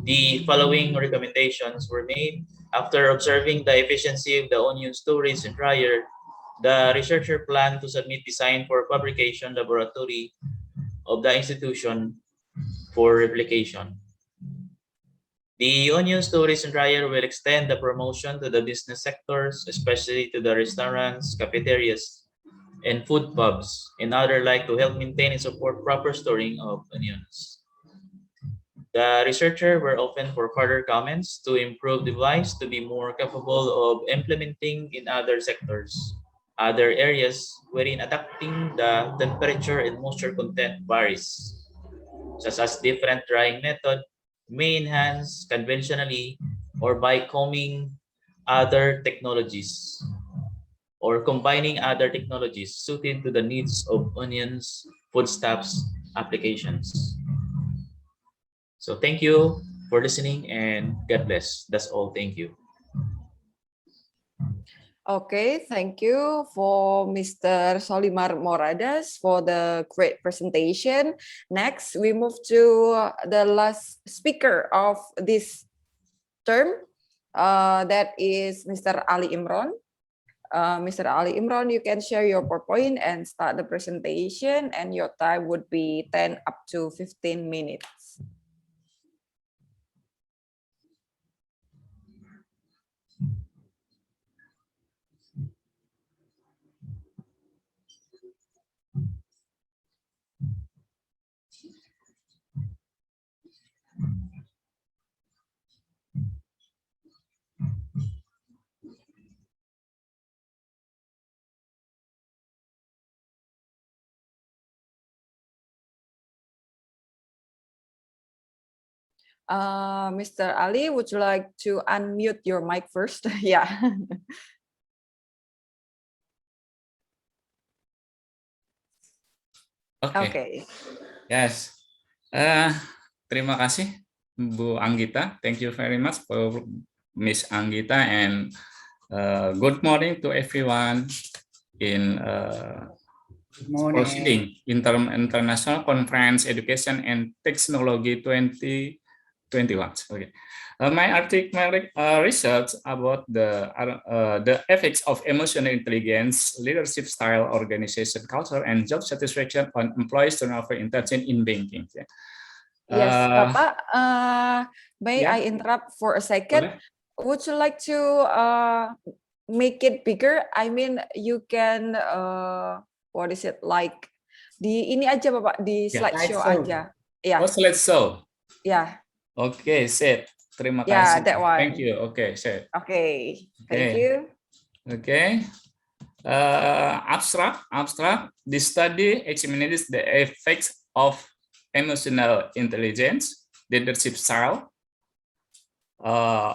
the following recommendations were made. After observing the efficiency of the onion storage and dryer, the researcher planned to submit design for fabrication laboratory of the institution for replication. The onion storage and dryer will extend the promotion to the business sectors, especially to the restaurants, cafeterias, and food pubs, and other like to help maintain and support proper storing of onions. The researcher were open for further comments to improve the device to be more capable of implementing in other sectors, other areas wherein adapting the temperature and moisture content varies, such as different drying method may enhance conventionally or by combing other technologies or combining other technologies suited to the needs of onions, foodstuffs, applications. So thank you for listening and God bless. That's all. Thank you. Okay, thank you for Mr. Solimar Moradas for the great presentation. Next, we move to the last speaker of this term. That is Mr. Ali Imran. Mr. Ali Imran, you can share your PowerPoint and start the presentation, and your time would be 10 up to 15 minutes. Mr. Ali, would you like to unmute your mic first? Yeah. Okay. Yes. Terima kasih, Bu Anggita. Thank you very much for Miss Anggita, and good morning to everyone in proceeding International Conference Education and Technology 2021. Okay. My research about the effects of emotional intelligence, leadership style, organization culture, and job satisfaction on employees turnover intention in banking. Yes, Bapak, may I interrupt for a second? Boleh? Would you like to make it bigger? I mean, you can, what is it, like, di ini aja Bapak, di slideshow aja. Oh, slideshow. Yeah. Okay, set. Terima kasih. Yeah, that one. Thank you. Okay, set. Okay, thank you. Okay. Abstract. This study examines the effects of emotional intelligence, leadership style,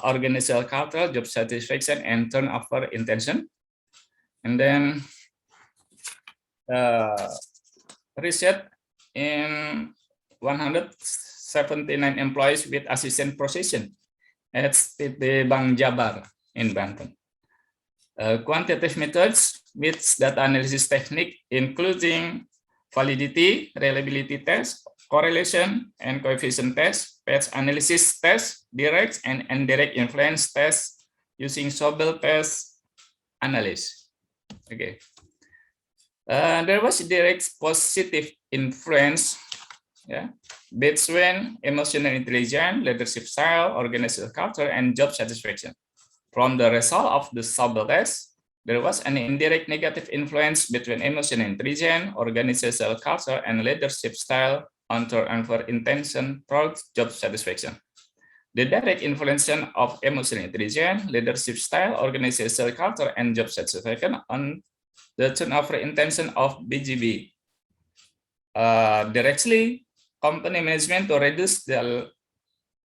organizational culture, job satisfaction, and turnover intention. And then research in 179 employees with assistant position at PT Bank Jabar in Banten. Quantitative methods with data analysis technique, including validity, reliability test, correlation and coefficient test, patch analysis test, direct and indirect influence test using Sobel test analysis. Okay. There was direct positive influence, between emotional intelligence, leadership style, organizational culture, and job satisfaction. From the result of the Sobel test, there was an indirect negative influence between emotional intelligence, organizational culture, and leadership style on turnover intention towards job satisfaction. The direct influence of emotional intelligence, leadership style, organizational culture, and job satisfaction on the turnover intention of BGB. Directly, company management to reduce the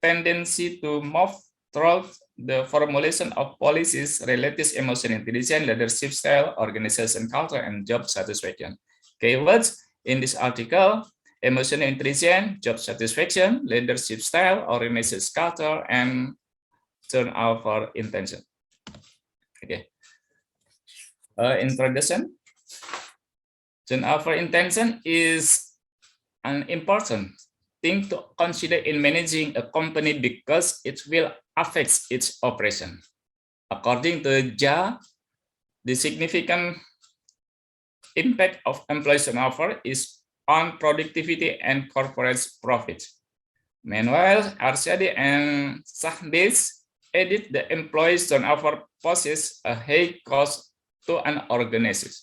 tendency to move through the formulation of policies related to emotional intelligence, leadership style, organization culture, and job satisfaction. Keywords in this article: emotional intelligence, job satisfaction, leadership style, organization culture, and turnover intention. Okay. Introduction. Turnover intention is an important thing to consider in managing a company because it will affect its operation. According to Ja, the significant impact of employee turnover is on productivity and corporate profit. Meanwhile, Arshadi and Sahdis edit the employee turnover poses a high cost to an organization.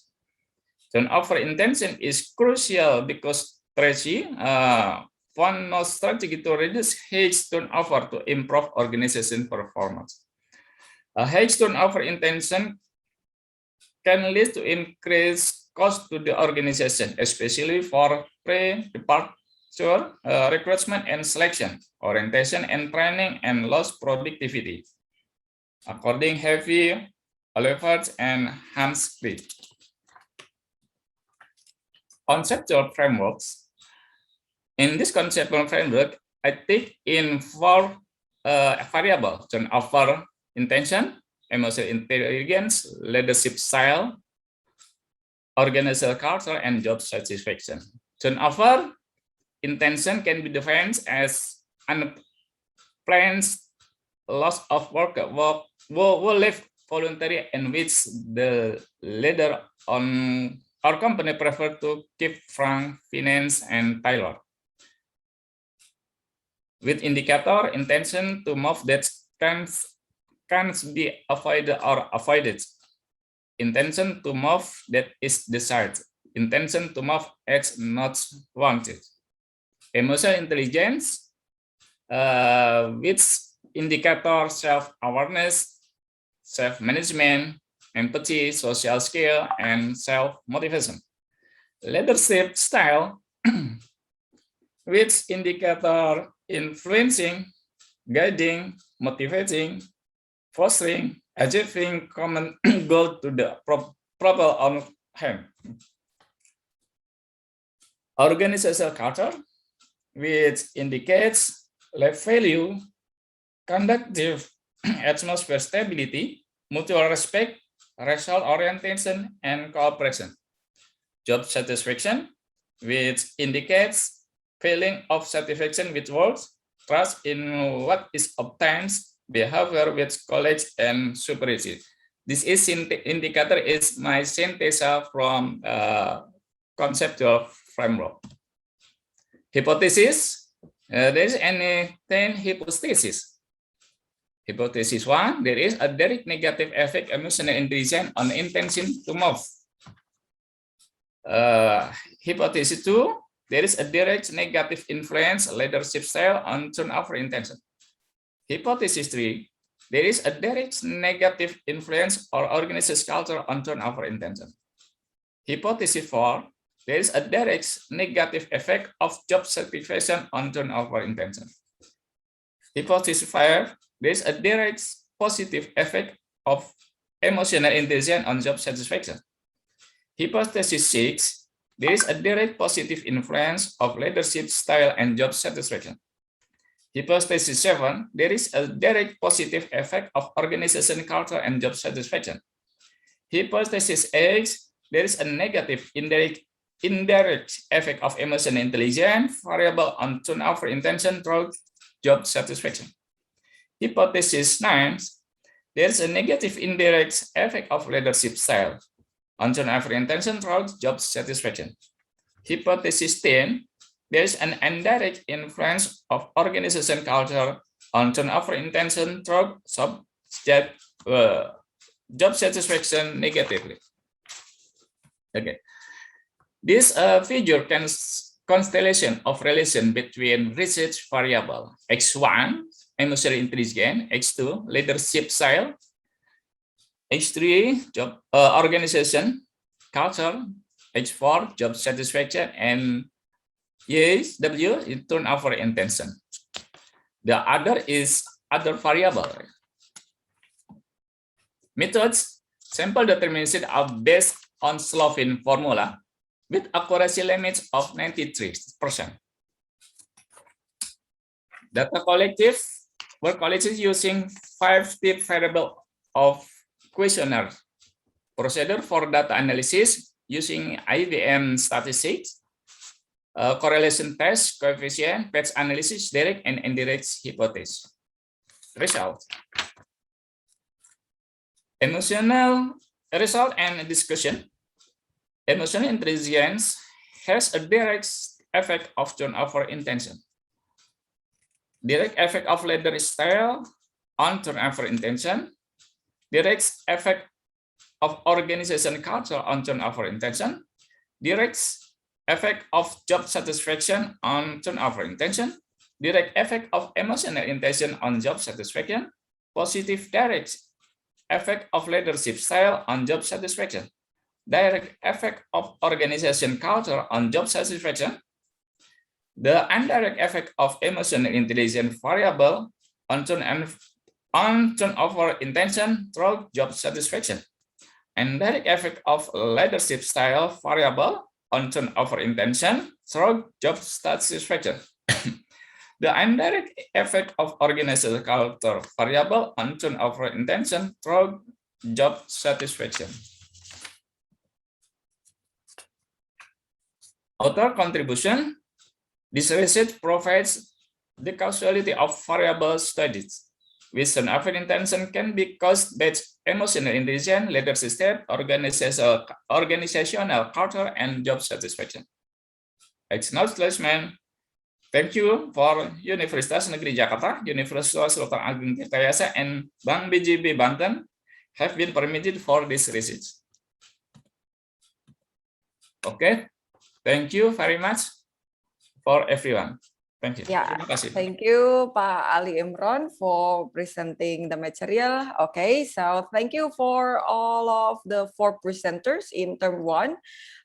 Turnover intention is crucial because Tracy found no strategy to reduce high turnover to improve organization performance. A high turnover intention can lead to increased cost to the organization, especially for pre-departure recruitment and selection, orientation and training, and lost productivity. According heavy Oliverts and Hansky. Conceptual frameworks. In this conceptual framework, I take in 4 variables: turnover intention, emotional intelligence, leadership style, organizational culture, and job satisfaction. Turnover intention can be defined as unplanned loss of work left voluntary in which the leader on our company prefer to keep from finance and tailor. With indicator intention to move that can be avoided or avoided. Intention to move that is desired. Intention to move is not wanted. Emotional intelligence, which indicator self-awareness, self-management, empathy, social skill, and self-motivation. Leadership style, which indicator influencing, guiding, motivating, fostering, achieving common goal to the proper on hand. Organizational culture, which indicates value, conducive atmosphere, stability, mutual respect, result orientation, and cooperation. Job satisfaction, which indicates feeling of satisfaction with work, trust in what is obtained, behavior with colleagues and superiors. This is indicator is my synthesis from conceptual framework. Hypothesis. There is any 10 hypotheses. Hypothesis 1, there is a direct negative effect emotional intelligence on intention to move. Hypothesis 2, there is a direct negative influence leadership style on turnover intention. Hypothesis 3, there is a direct negative influence or organizational culture on turnover intention. Hypothesis 4, there is a direct negative effect of job satisfaction on turnover intention. Hypothesis 5, there is a direct positive effect of emotional intelligence on job satisfaction. Hypothesis 6, there is a direct positive influence of leadership style and job satisfaction. Hypothesis 7, there is a direct positive effect of organization culture and job satisfaction. Hypothesis 8, there is a negative indirect effect of emotional intelligence variable on turnover intention through job satisfaction. Hypothesis 9, there is a negative indirect effect of leadership style on turnover intention through job satisfaction. Hypothesis 10, there is an indirect influence of organization culture on turnover intention through job satisfaction negatively. Okay, this figure can constellation of relation between research variable X1 emotional intelligence, X2 leadership style, H3 job organization culture, H4 job satisfaction, and W turnover intention. The other is other variable. Methods, sample determination are based on Slovin formula with accuracy limits of 93%. Data collective were collected using 5-tip variable of questionnaire. Procedure for data analysis using IBM statistics, correlation test, coefficient, patch analysis, direct and indirect hypothesis. Result. Emotional result and discussion. Emotional intelligence has a direct effect of turnover intention. Direct effect of leader style on turnover intention. Direct effect of organization culture on turnover intention. Direct effect of job satisfaction on turnover intention. Direct effect of emotional intention on job satisfaction. Positive direct effect of leadership style on job satisfaction. Direct effect of organization culture on job satisfaction. The indirect effect of emotional intelligence variable on turnover intention through job satisfaction. And direct effect of leadership style variable on turnover intention through job satisfaction. The indirect effect of organizational culture variable on turnover intention through job satisfaction. Author contribution. This research provides the causality of variable studies, which turnover intention can be caused by emotional intelligence, leadership state, organizational culture, and job satisfaction. Acknowledgement. Thank you for Universitas Negeri Jakarta, Universitas Sultan Agung Tirtayasa, and Bank BJB Banten have been permitted for this research. Okay, thank you very much for everyone. Thank you. Yeah, Terima kasih. thank you Pak Ali Imron for presenting the material. Okay, so thank you for all of the 4 presenters in term 1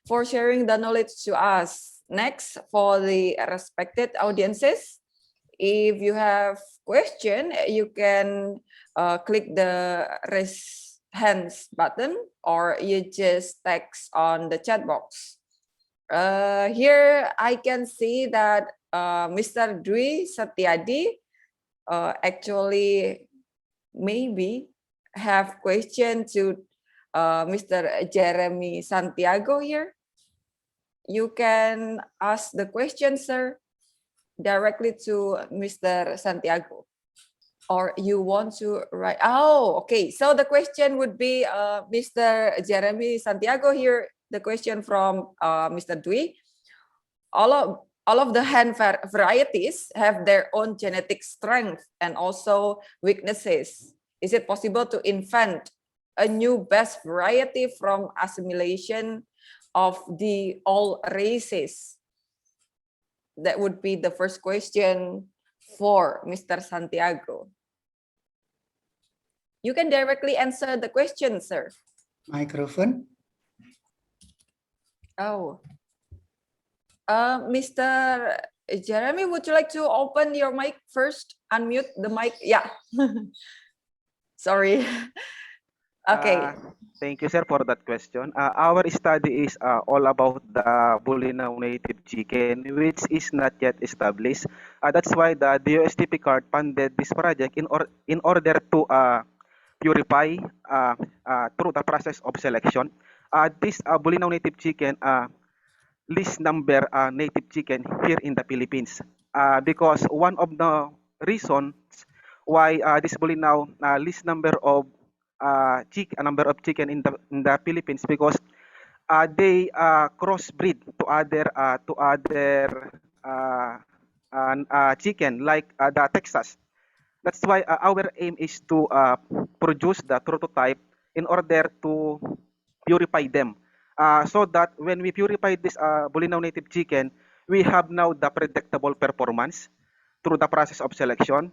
for sharing the knowledge to us. Next, for the respected audiences, if you have question, you can click the raise hands button or you just text on the chat box. Here I can see that Mr. Dwi Satyadi actually maybe have question to Mr. Jeremy Santiago here. You can ask the question, sir, directly to Mr. Santiago. Or you want to write, oh, okay. So the question would be Mr. Jeremy Santiago here, the question from Mr. Dwi. All of the hand varieties have their own genetic strength and also weaknesses. Is it possible to invent a new best variety from assimilation of the all races? That would be the first question for Mr. Santiago. You can directly answer the question, sir. Microphone. Oh. Mr. Jeremy, would you like to open your mic first? Unmute the mic. Yeah. Sorry. Okay. Thank you, sir, for that question. Our study is all about the Bolinao native chicken, which is not yet established. That's why the DOSTP card funded this project in order to purify through the process of selection. This Bolinao native chicken least number native chicken here in the Philippines. Because one of the reasons why this Bolinao least number of chicken in the Philippines, because they crossbreed to other chicken like the Texas. That's why our aim is to produce the prototype in order to purify them, so that when we purify this Bolinao native chicken, we have now the predictable performance through the process of selection.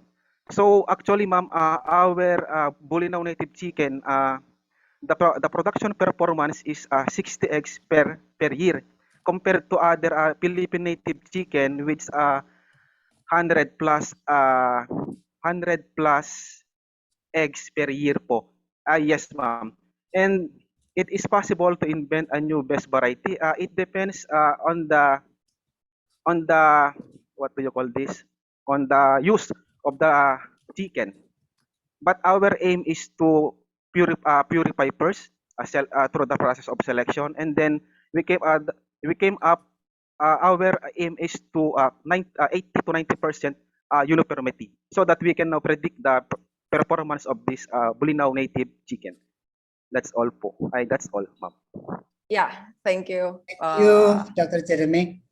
So actually, ma'am, our Bolinao native chicken, the production performance is 60 eggs per year, compared to other Philippine native chicken, which 100 plus 100 plus eggs per year po. Yes, ma'am. And it is possible to invent a new best variety. It depends on the what do you call this? On the use of the chicken. But our aim is to purify first through the process of selection, and then we came up. Our aim is to 80 to 90% uniformity, so that we can now predict the performance of this Bulinaw native chicken. That's all po. That's all, ma'am. Yeah, thank you. Dr. Jeremy.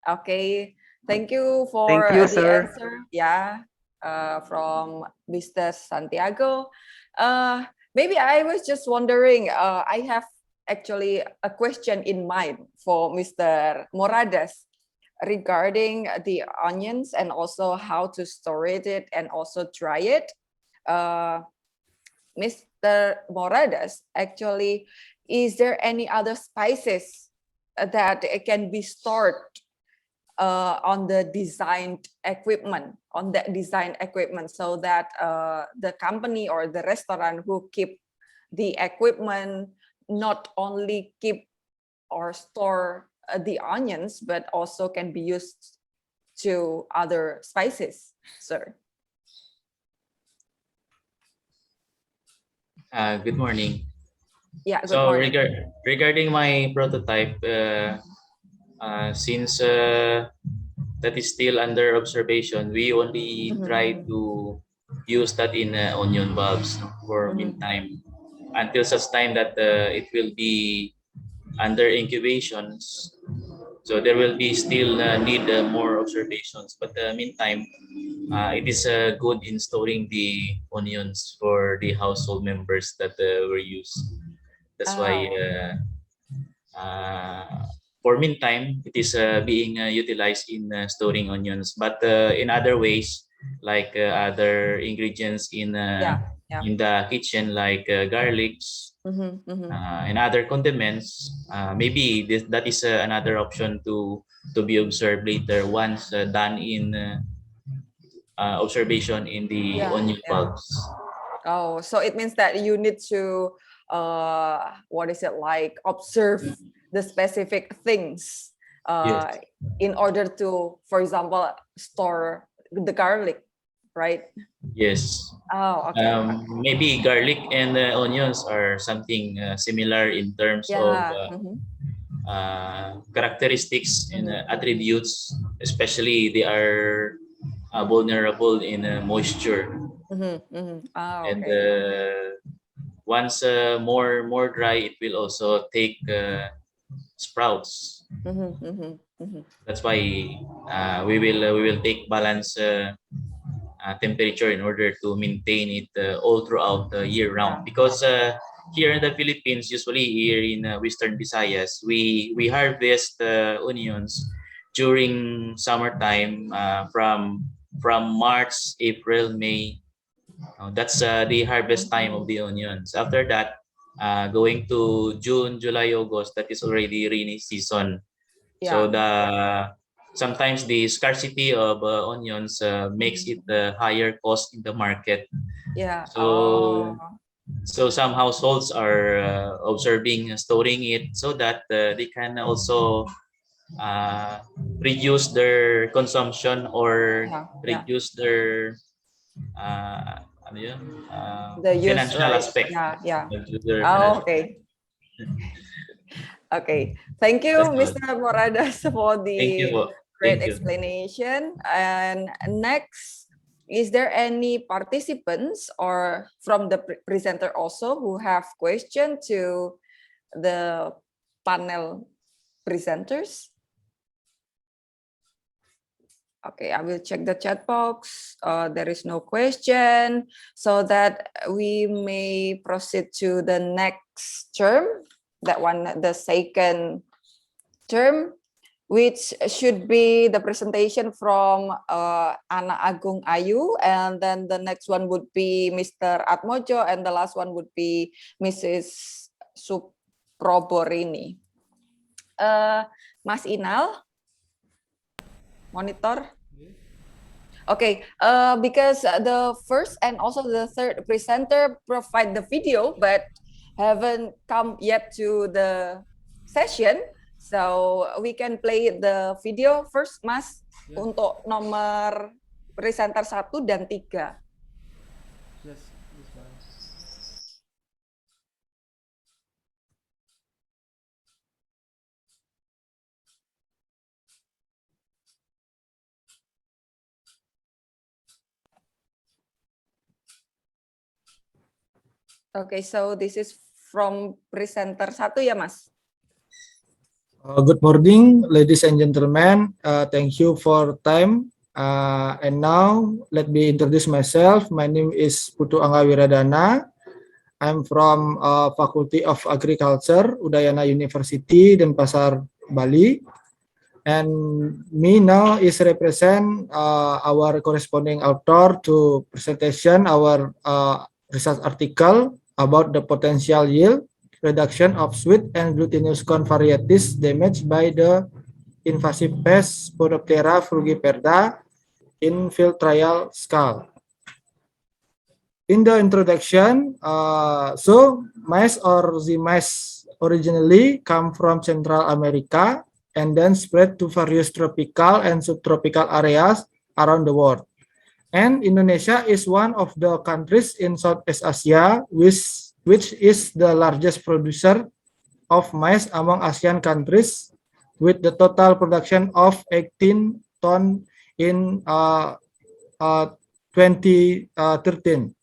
Okay, thank you for Thank you, the sir. answer. Yeah, from Mr. Santiago. Maybe I was just wondering, I have actually a question in mind for Mr. Morades regarding the onions and also how to store it and also dry it. Mr. Morades, actually, is there any other spices that can be stored on the designed equipment, so that the company or the restaurant who keep the equipment not only keep or store the onions, but also can be used to other spices, sir? Good morning. Yeah, good So morning. regarding my prototype, since that is still under observation, we only try to use that in onion bulbs for meantime, until such time that it will be under incubations. So there will be still need more observations, but meantime, it is good in storing the onions for the household members that were used. That's why for meantime, it is being utilized in storing onions, but in other ways, like other ingredients in the kitchen, like garlics and other condiments, maybe that is another option to be observed later once done in observation in the onion bulbs. Oh, so it means that you need to observe the specific things Yes. in order to, for example, store the garlic, right? Yes. Oh, okay. Maybe garlic and onions are something similar in terms of characteristics and attributes, especially they are vulnerable in moisture. Oh, And okay. once more dry, it will also take sprouts. That's why we will take balance temperature in order to maintain it all throughout the year round, because here in the Philippines, usually here in Western Visayas, we harvest onions during summertime, from March, April, May. That's the harvest time of the onions. After that, going to June, July, August, that is already rainy season. So sometimes the scarcity of onions makes it higher cost in the market. So some households are observing storing it so that they can also reduce their consumption or reduce their The use, financial right? aspect. Yeah. Their Oh, financial okay. Okay, thank you, That's all. Mr. Moradas, for Thank you. the great Thank you. explanation. And next, is there any participants or from the presenter also who have question to the panel presenters? Okay, I will check the chat box. There is no question, so that we may proceed to the next term. That one, the second term, which should be the presentation from Ana Agung Ayu, and then the next one would be Mr. Atmojo, and the last one would be Mrs. Suproborini. Mas Inal, monitor. Okay, because the first and also the third presenter provide the video, but haven't come yet to the session, so we can play the video first, Mas, untuk nomor presenter 1 dan 3. Okay, so this is from presenter 1 ya, Mas? Good morning, ladies and gentlemen. Thank you for time. And now, let me introduce myself. My name is Putu Angga Wiradana. I'm from Faculty of Agriculture, Udayana University, Denpasar, Bali. And me now is represent our corresponding author to presentation our research article about the potential yield reduction of sweet and glutinous corn varieties damaged by the invasive pest Spodoptera frugiperda in field trial scale. In the introduction, so maize or the maize originally come from Central America and then spread to various tropical and subtropical areas around the world. And Indonesia is one of the countries in Southeast Asia which is the largest producer of maize among ASEAN countries, with the total production of 18 ton in 2013.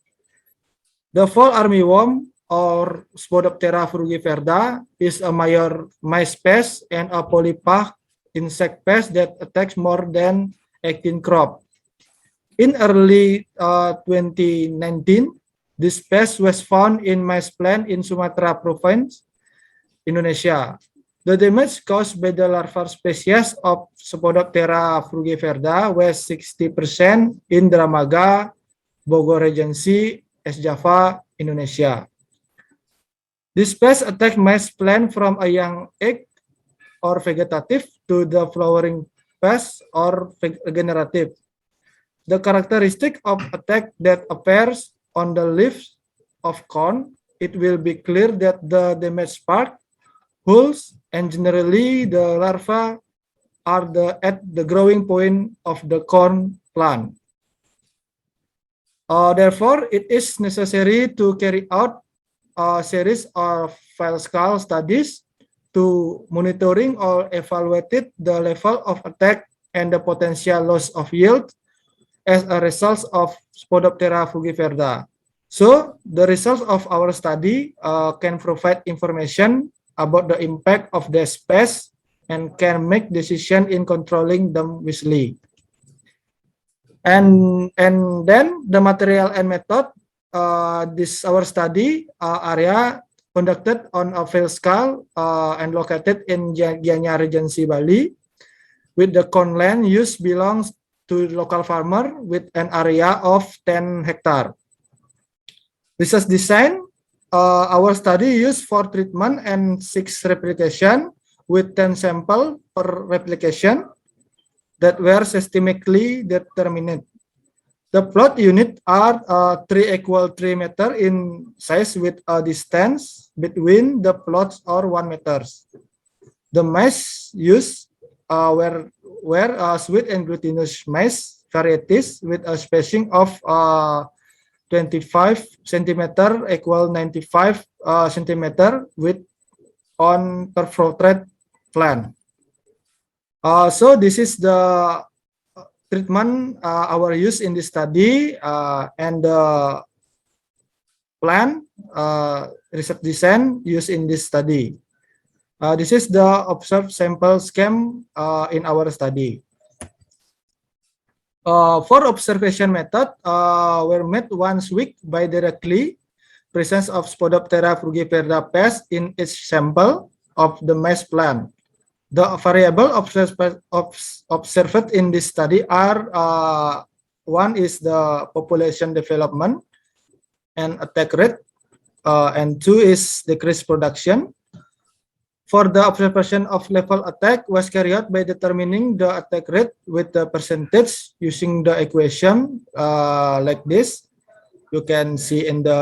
The fall armyworm or Spodoptera frugiperda is a major maize pest and a polypach insect pest that attacks more than 18 crop. In early 2019, this pest was found in maize plant in Sumatra province, Indonesia. The damage caused by the larval species of Spodoptera frugiperda was 60% in Dramaga, Bogor Regency, East Java, Indonesia. This pest attack maize plant from a young egg or vegetative to the flowering phase or regenerative. The characteristic of attack that appears on the leaves of corn, it will be clear that the damaged part, hulls, and generally the larvae are at the growing point of the corn plant. Therefore, it is necessary to carry out a series of field scale studies to monitoring or evaluate the level of attack and the potential loss of yield as a result of Spodoptera frugiperda. So, the results of our study can provide information about the impact of this pest and can make decision in controlling them wisely. And then the material and method, this our study area conducted on a field scale and located in Gianyar Regency, Bali, with the corn land used belongs to local farmer with an area of 10 hectare. Research design, our study used 4 treatment and 6 replication with 10 sample per replication that were systemically determined. The plot unit are 3 equal 3 meter in size with a distance between the plots or 1 meters. The maize used were sweet and glutinous maize varieties with a spacing of 25 centimeter equal 95 centimeter with on perforated plant. So this is the treatment our use in this study and the plan research design used in this study. This is the observed sample scheme in our study. For observation method, were made once week by directly presence of Spodoptera frugiperda pest in each sample of the maize plant. The variable observed in this study are one is the population development and attack rate, and 2 is decreased production. For the observation of level attack was carried out by determining the attack rate with the percentage using the equation like this. You can see in the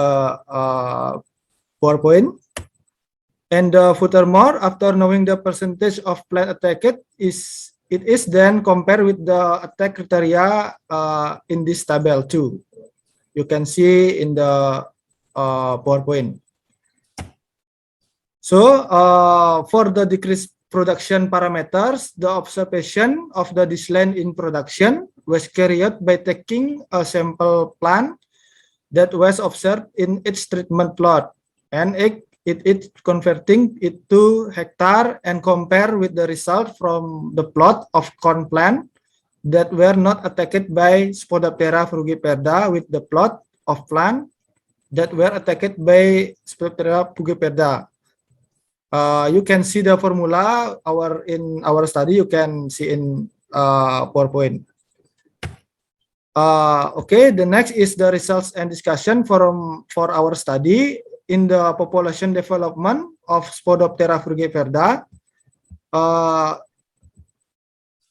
PowerPoint. And furthermore, after knowing the percentage of plan attacked, it is then compared with the attack criteria in this table too. You can see in the PowerPoint. So for the decreased production parameters, the observation of the decline in production was carried out by taking a sample plant that was observed in its treatment plot, and it converting it to hectare and compare with the result from the plot of corn plant that were not attacked by Spodoptera frugiperda with the plot of plant that were attacked by Spodoptera frugiperda. You can see the formula in our study. You can see in PowerPoint. Okay, the next is the results and discussion for our study in the population development of Spodoptera frugiperda.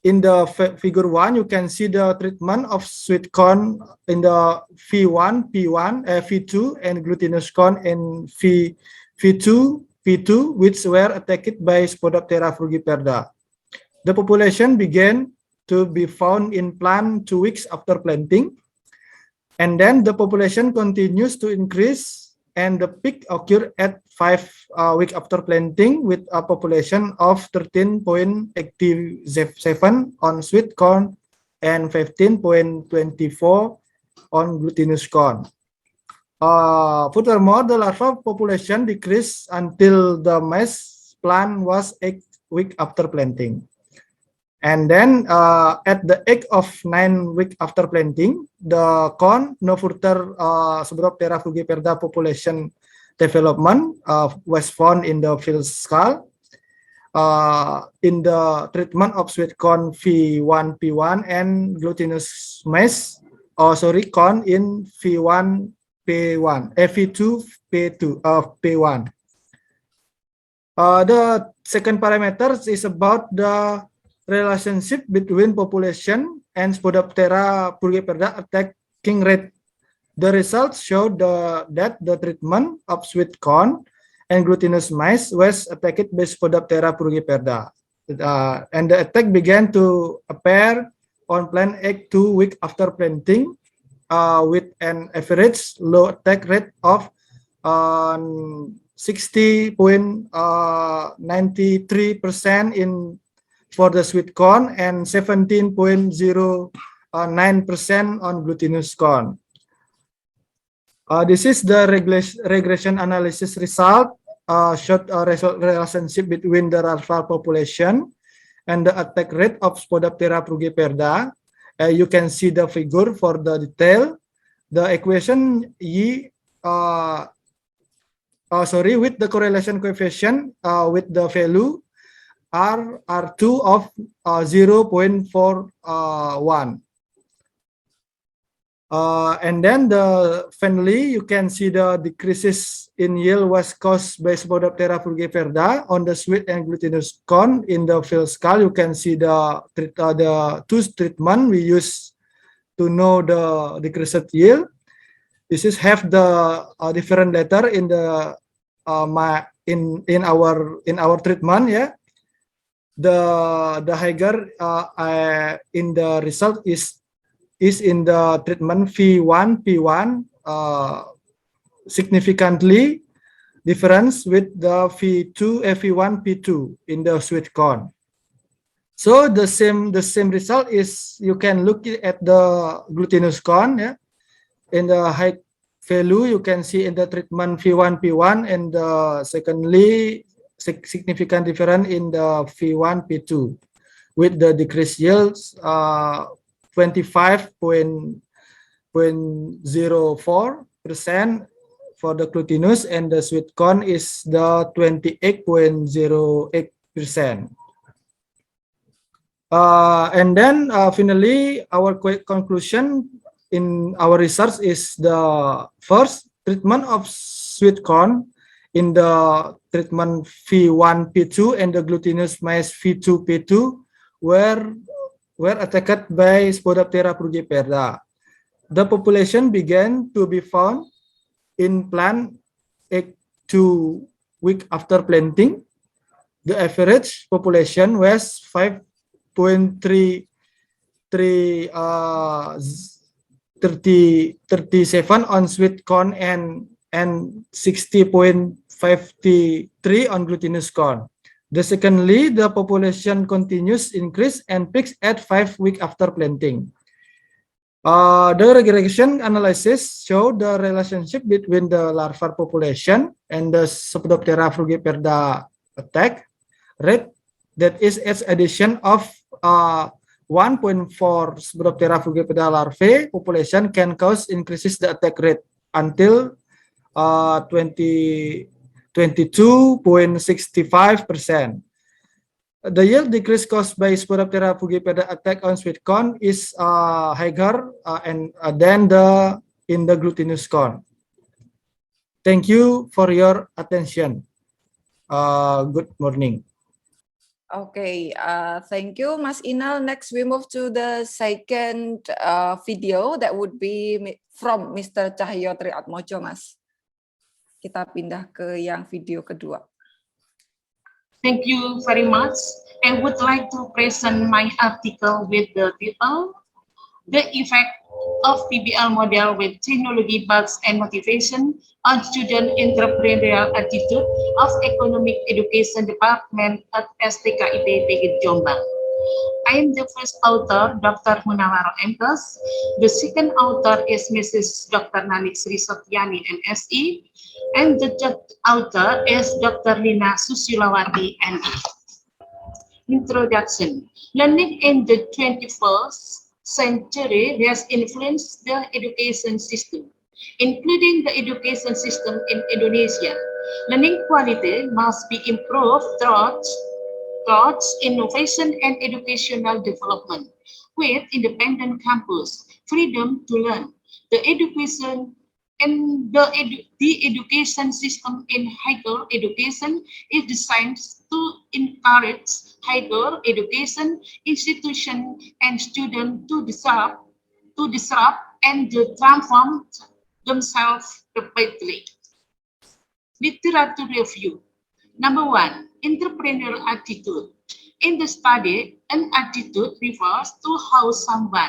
In the figure 1, you can see the treatment of sweet corn in the V1, P1, V2, and glutinous corn in V2, P2, which were attacked by Spodoptera frugiperda. The population began to be found in plant 2 weeks after planting, and then the population continues to increase, and the peak occurred at 5 weeks after planting with a population of 13.87 on sweet corn and 15.24 on glutinous corn. Furthermore, the larva population decreased until the maize plant was 8 weeks after planting. And then at the age of 9 weeks after planting, the corn no further Spodoptera frugiperda population development was found in the field scale. In the treatment of sweet corn V1, P1 and glutinous maize, corn in V1, P1, V2, P1. The second parameter is about the relationship between population and Spodoptera frugiperda attacking rate. The results showed that the treatment of sweet corn and glutinous maize was attacked by Spodoptera frugiperda. And the attack began to appear on plant egg 2 weeks after planting, with an average low attack rate of 60.93% for the sweet corn and 17.09% on glutinous corn. This is the regression analysis result, showed a relationship between the larval population and the attack rate of Spodoptera frugiperda. You can see the figure for the detail. The equation with the correlation coefficient with the value R2 of 0.41. And then finally, you can see the decreases in yield was caused by Spodoptera frugiperda on the sweet and glutinous corn. In the field scale, you can see the two treatment we use to know the decreased yield. This is have the different letter in the in our treatment. Yeah, the higher in the result is in the treatment V1, P1, significantly difference with the V2, V1, P2 in the sweet corn. So the same result is, you can look at the glutinous corn. Yeah, in the high value you can see in the treatment V1, P1, and secondly significant difference in the V1, P2 with the decreased yields 25.04% for the glutinous, and the sweet corn is the 28.08%. And then finally, our conclusion in our research is the first treatment of sweet corn in the treatment V1, P2, and the glutinous maize V2, P2 were attacked by Spodoptera frugiperda. The population began to be found in plant 2 weeks after planting. The average population was 5.37 on sweet corn and 60.53 on glutinous corn. Secondly, the population continues increase and peaks at 5 weeks after planting. The regression analysis showed the relationship between the larval population and the Spodoptera frugiperda attack rate, that is, its addition of 1.4 Spodoptera frugiperda larvae population can cause increases the attack rate until 22.65%. The yield decrease caused by Spodoptera frugiperda attack on sweet corn is higher than in the glutinous corn. Thank you for your attention. Good morning. Okay, thank you, Mas Inal. Next, we move to the second video that would be from Mr. Cahyo Triatmojo, Mas. Kita pindah ke yang video kedua. Thank you very much. I would like to present my article with the title, The Effect of PBL Model with Technology, Bugs, and Motivation on Student Entrepreneurial Attitude of Economic Education Department at STKIP PGRI Jombang. I am the first author, Dr. Munawaro MPhils. The second author is Mrs. Dr. Nanik Sri Sotyani, MSE. And the third author is Dr. Lina Susilawati, ME. Introduction. Learning in the 21st century has influenced the education system, including the education system in Indonesia. Learning quality must be improved through innovation and educational development, with independent campus, freedom to learn. The education system in higher education is designed to encourage higher education institution and students to disrupt and transform themselves rapidly. Literature review. Number 1, entrepreneurial attitude. In the study, an attitude refers to how someone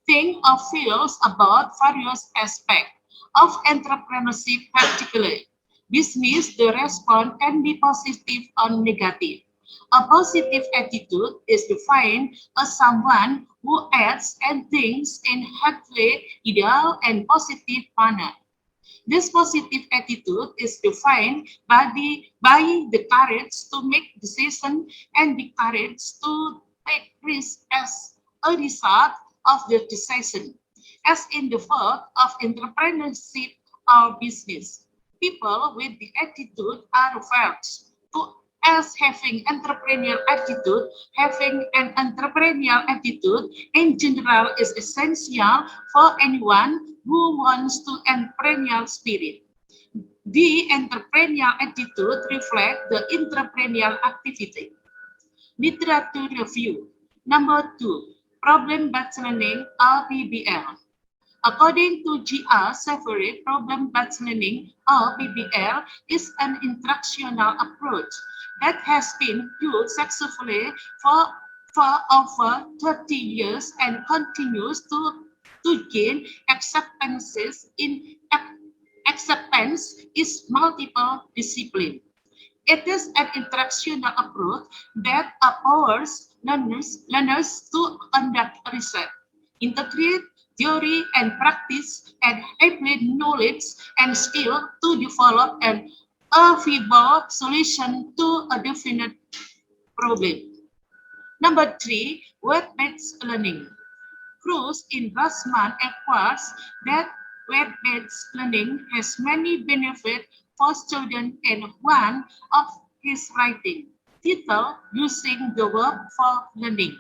thinks or feels about various aspects of entrepreneurship, particularly. This means the response can be positive or negative. A positive attitude is defined as someone who acts and thinks in healthy, ideal, and positive manner. This positive attitude is defined by the courage to make decisions and the courage to take risks as a result of the decision. As in the field of entrepreneurship or business, people with the attitude are referred to as having entrepreneurial attitude. Having an entrepreneurial attitude in general is essential for anyone who wants to entrepreneurial spirit. The entrepreneurial attitude reflects the entrepreneurial activity. Literature review. Number 2, problem-based learning or PBL. According to G.R. Severy, problem-based learning or PBL is an instructional approach that has been used successfully for over 30 years and continues to gain acceptance is multiple discipline. It is an instructional approach that empowers learners to conduct research, integrate theory and practice, and apply knowledge and skill to develop a feasible solution to a definite problem. Number 3, web-based learning. Cruz in Rasman acquires that web-based learning has many benefits for students, and one of his writing, titled Using the Web for Learning,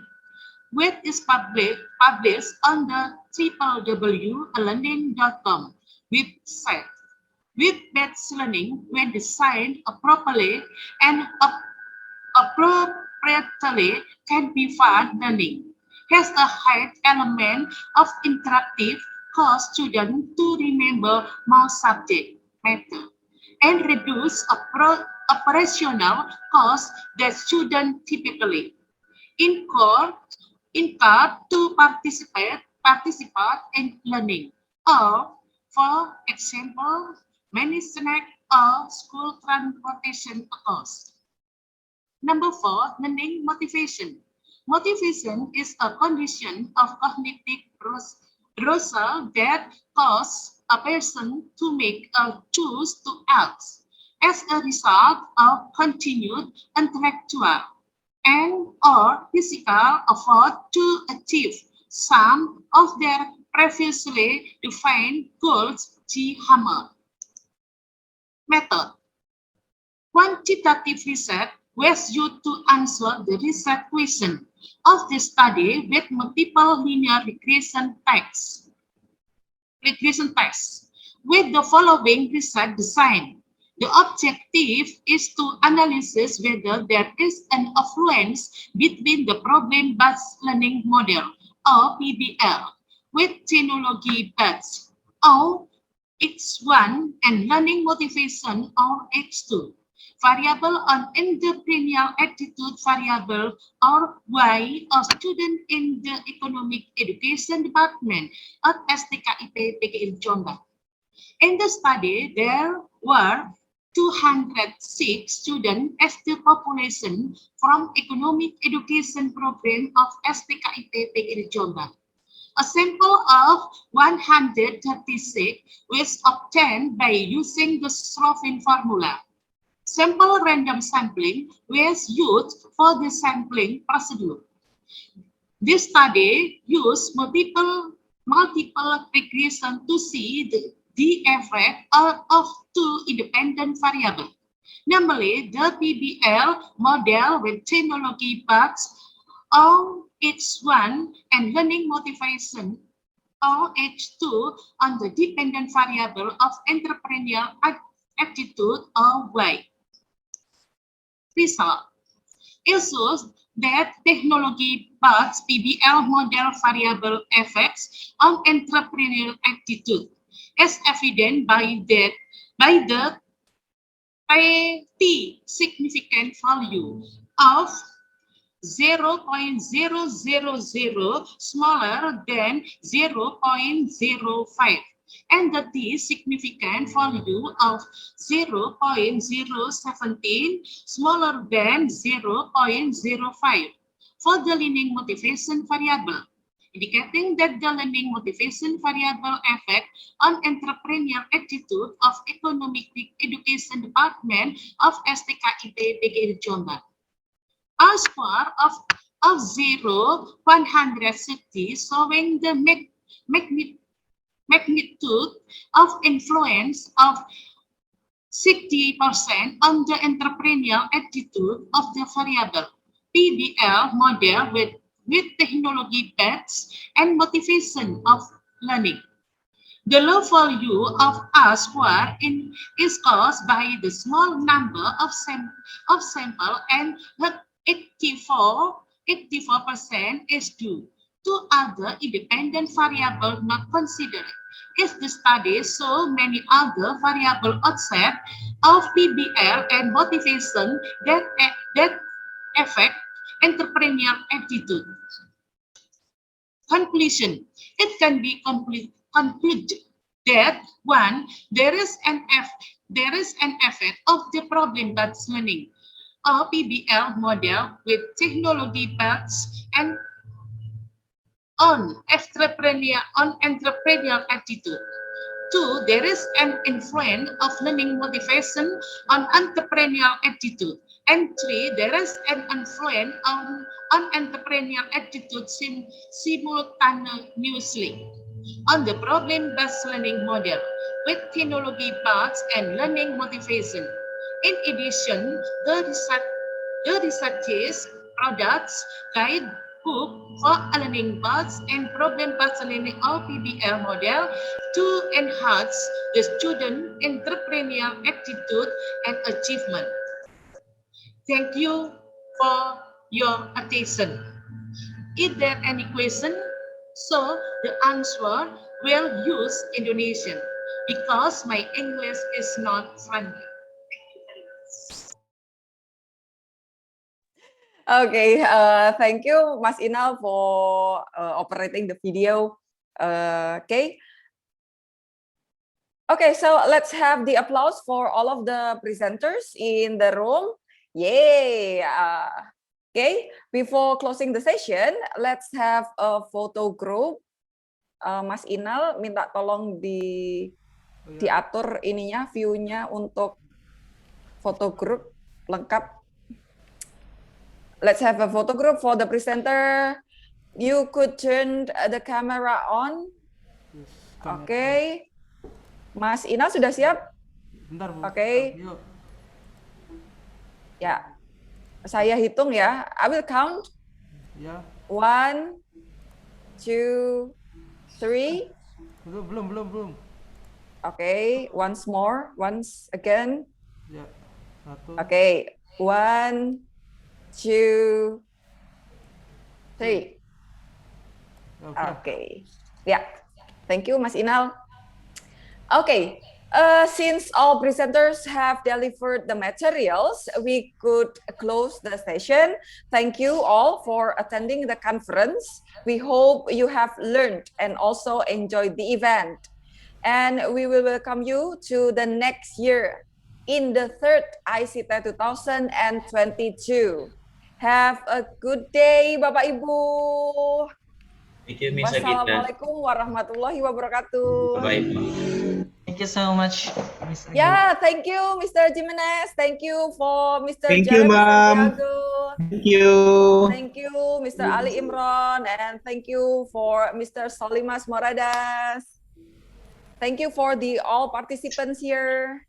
which is published on the www.learning.com website. Web-based learning, when designed properly and appropriately, can be fun learning. Has a high element of interactive, cause students to remember more subject matter and reduce operational costs that students typically incur to participate in learning, or, for example, many snack or school transportation costs. Number 4, learning motivation. Motivation is a condition of cognitive arousal that causes a person to make a choice to act as a result of continued intellectual and or physical effort to achieve some of their previously defined goals. G. Hammer. Method. Quantitative research was used to answer the research question of the study with multiple linear regression tests. With the following research design. The objective is to analyze whether there is an influence between the problem-based learning model, or PBL, with technology-based, or X1, and learning motivation, or X2. Variable on entrepreneurial attitude variable, or Y, a student in the economic education department at STKIP PGRI Jombang. In the study, there were 206 students as the population from economic education program of STKIP PGRI Jombang. A sample of 136 was obtained by using the Strovin formula. Sample random sampling was used for the sampling procedure. This study used multiple regression to see the effect of two independent variables, namely the PBL model with technology bugs, or H1, and learning motivation, or H2, on the dependent variable of entrepreneurial attitude, or Y. Result. It shows that technology bugs PBL model variable effects on entrepreneurial attitude, as evident by the T significant value of 0.000 smaller than 0.05 and the T significant value of 0.017 smaller than 0.05 for the learning motivation variable, indicating that the learning motivation variable effect on entrepreneurial attitude of economic education department of STKIP PGRI Jombang. A score of 0-160 showing the magnitude of influence of 60% on the entrepreneurial attitude of the variable PBL model with technology bets and motivation of learning. The low value of A square is caused by the small number of sample, and 84% is due to other independent variables not considered. If the study show many other variables outside of PBL and motivation that affect entrepreneurial attitude. Conclusion. It can be concluded that 1. There is an effect of the problem-based learning, or PBL model with technology bugs and on entrepreneurial attitude. 2. There is an influence of learning motivation on entrepreneurial attitude. And 3. There is an influence on entrepreneurial attitude simultaneously on the problem-based learning model with technology bugs and learning motivation. In addition, the researchers products hope for a learning paths and problem-based learning or PBL model to enhance the student entrepreneurial attitude and achievement. Thank you for your attention. Is there any question? So the answer will use Indonesian because my English is not friendly. Thank you very much. Okay, thank you, Mas Inal, for operating the video. Okay, so let's have the applause for all of the presenters in the room. Yay! Okay, before closing the session, let's have a photo group. Mas Inal minta tolong diatur ininya, view-nya untuk foto group lengkap. Let's have a photo group for the presenter. You could turn the camera on. Oke. Mas Inal sudah siap? Bentar, Bu. Oke. Yuk. Ya. Saya hitung ya. I will count. Ya. 1, 2, 3. Belum. Oke, once more, once again. Ya. 1. Oke, 1, 2, 3. Oke. Ya. Thank you, Mas Inal. Okay, since all presenters have delivered the materials, we could close the session. Thank you all for attending the conference. We hope you have learned and also enjoyed the event. And we will welcome you to the next year in the third ICETECH 2022. Have a good day, Bapak Ibu. Thank you, Miss Agita. Wassalamualaikum warahmatullahi wabarakatuh. Bye-bye. Thank you so much, Ms. Agil. Yeah, thank you, Mr. Jimenez. Thank you for Mr. Thank you, Jeremy ma'am. Santiago. Thank you. Thank you, Mr. Ali Imran, and thank you for Mr. Solimas Moradas. Thank you for the all participants here.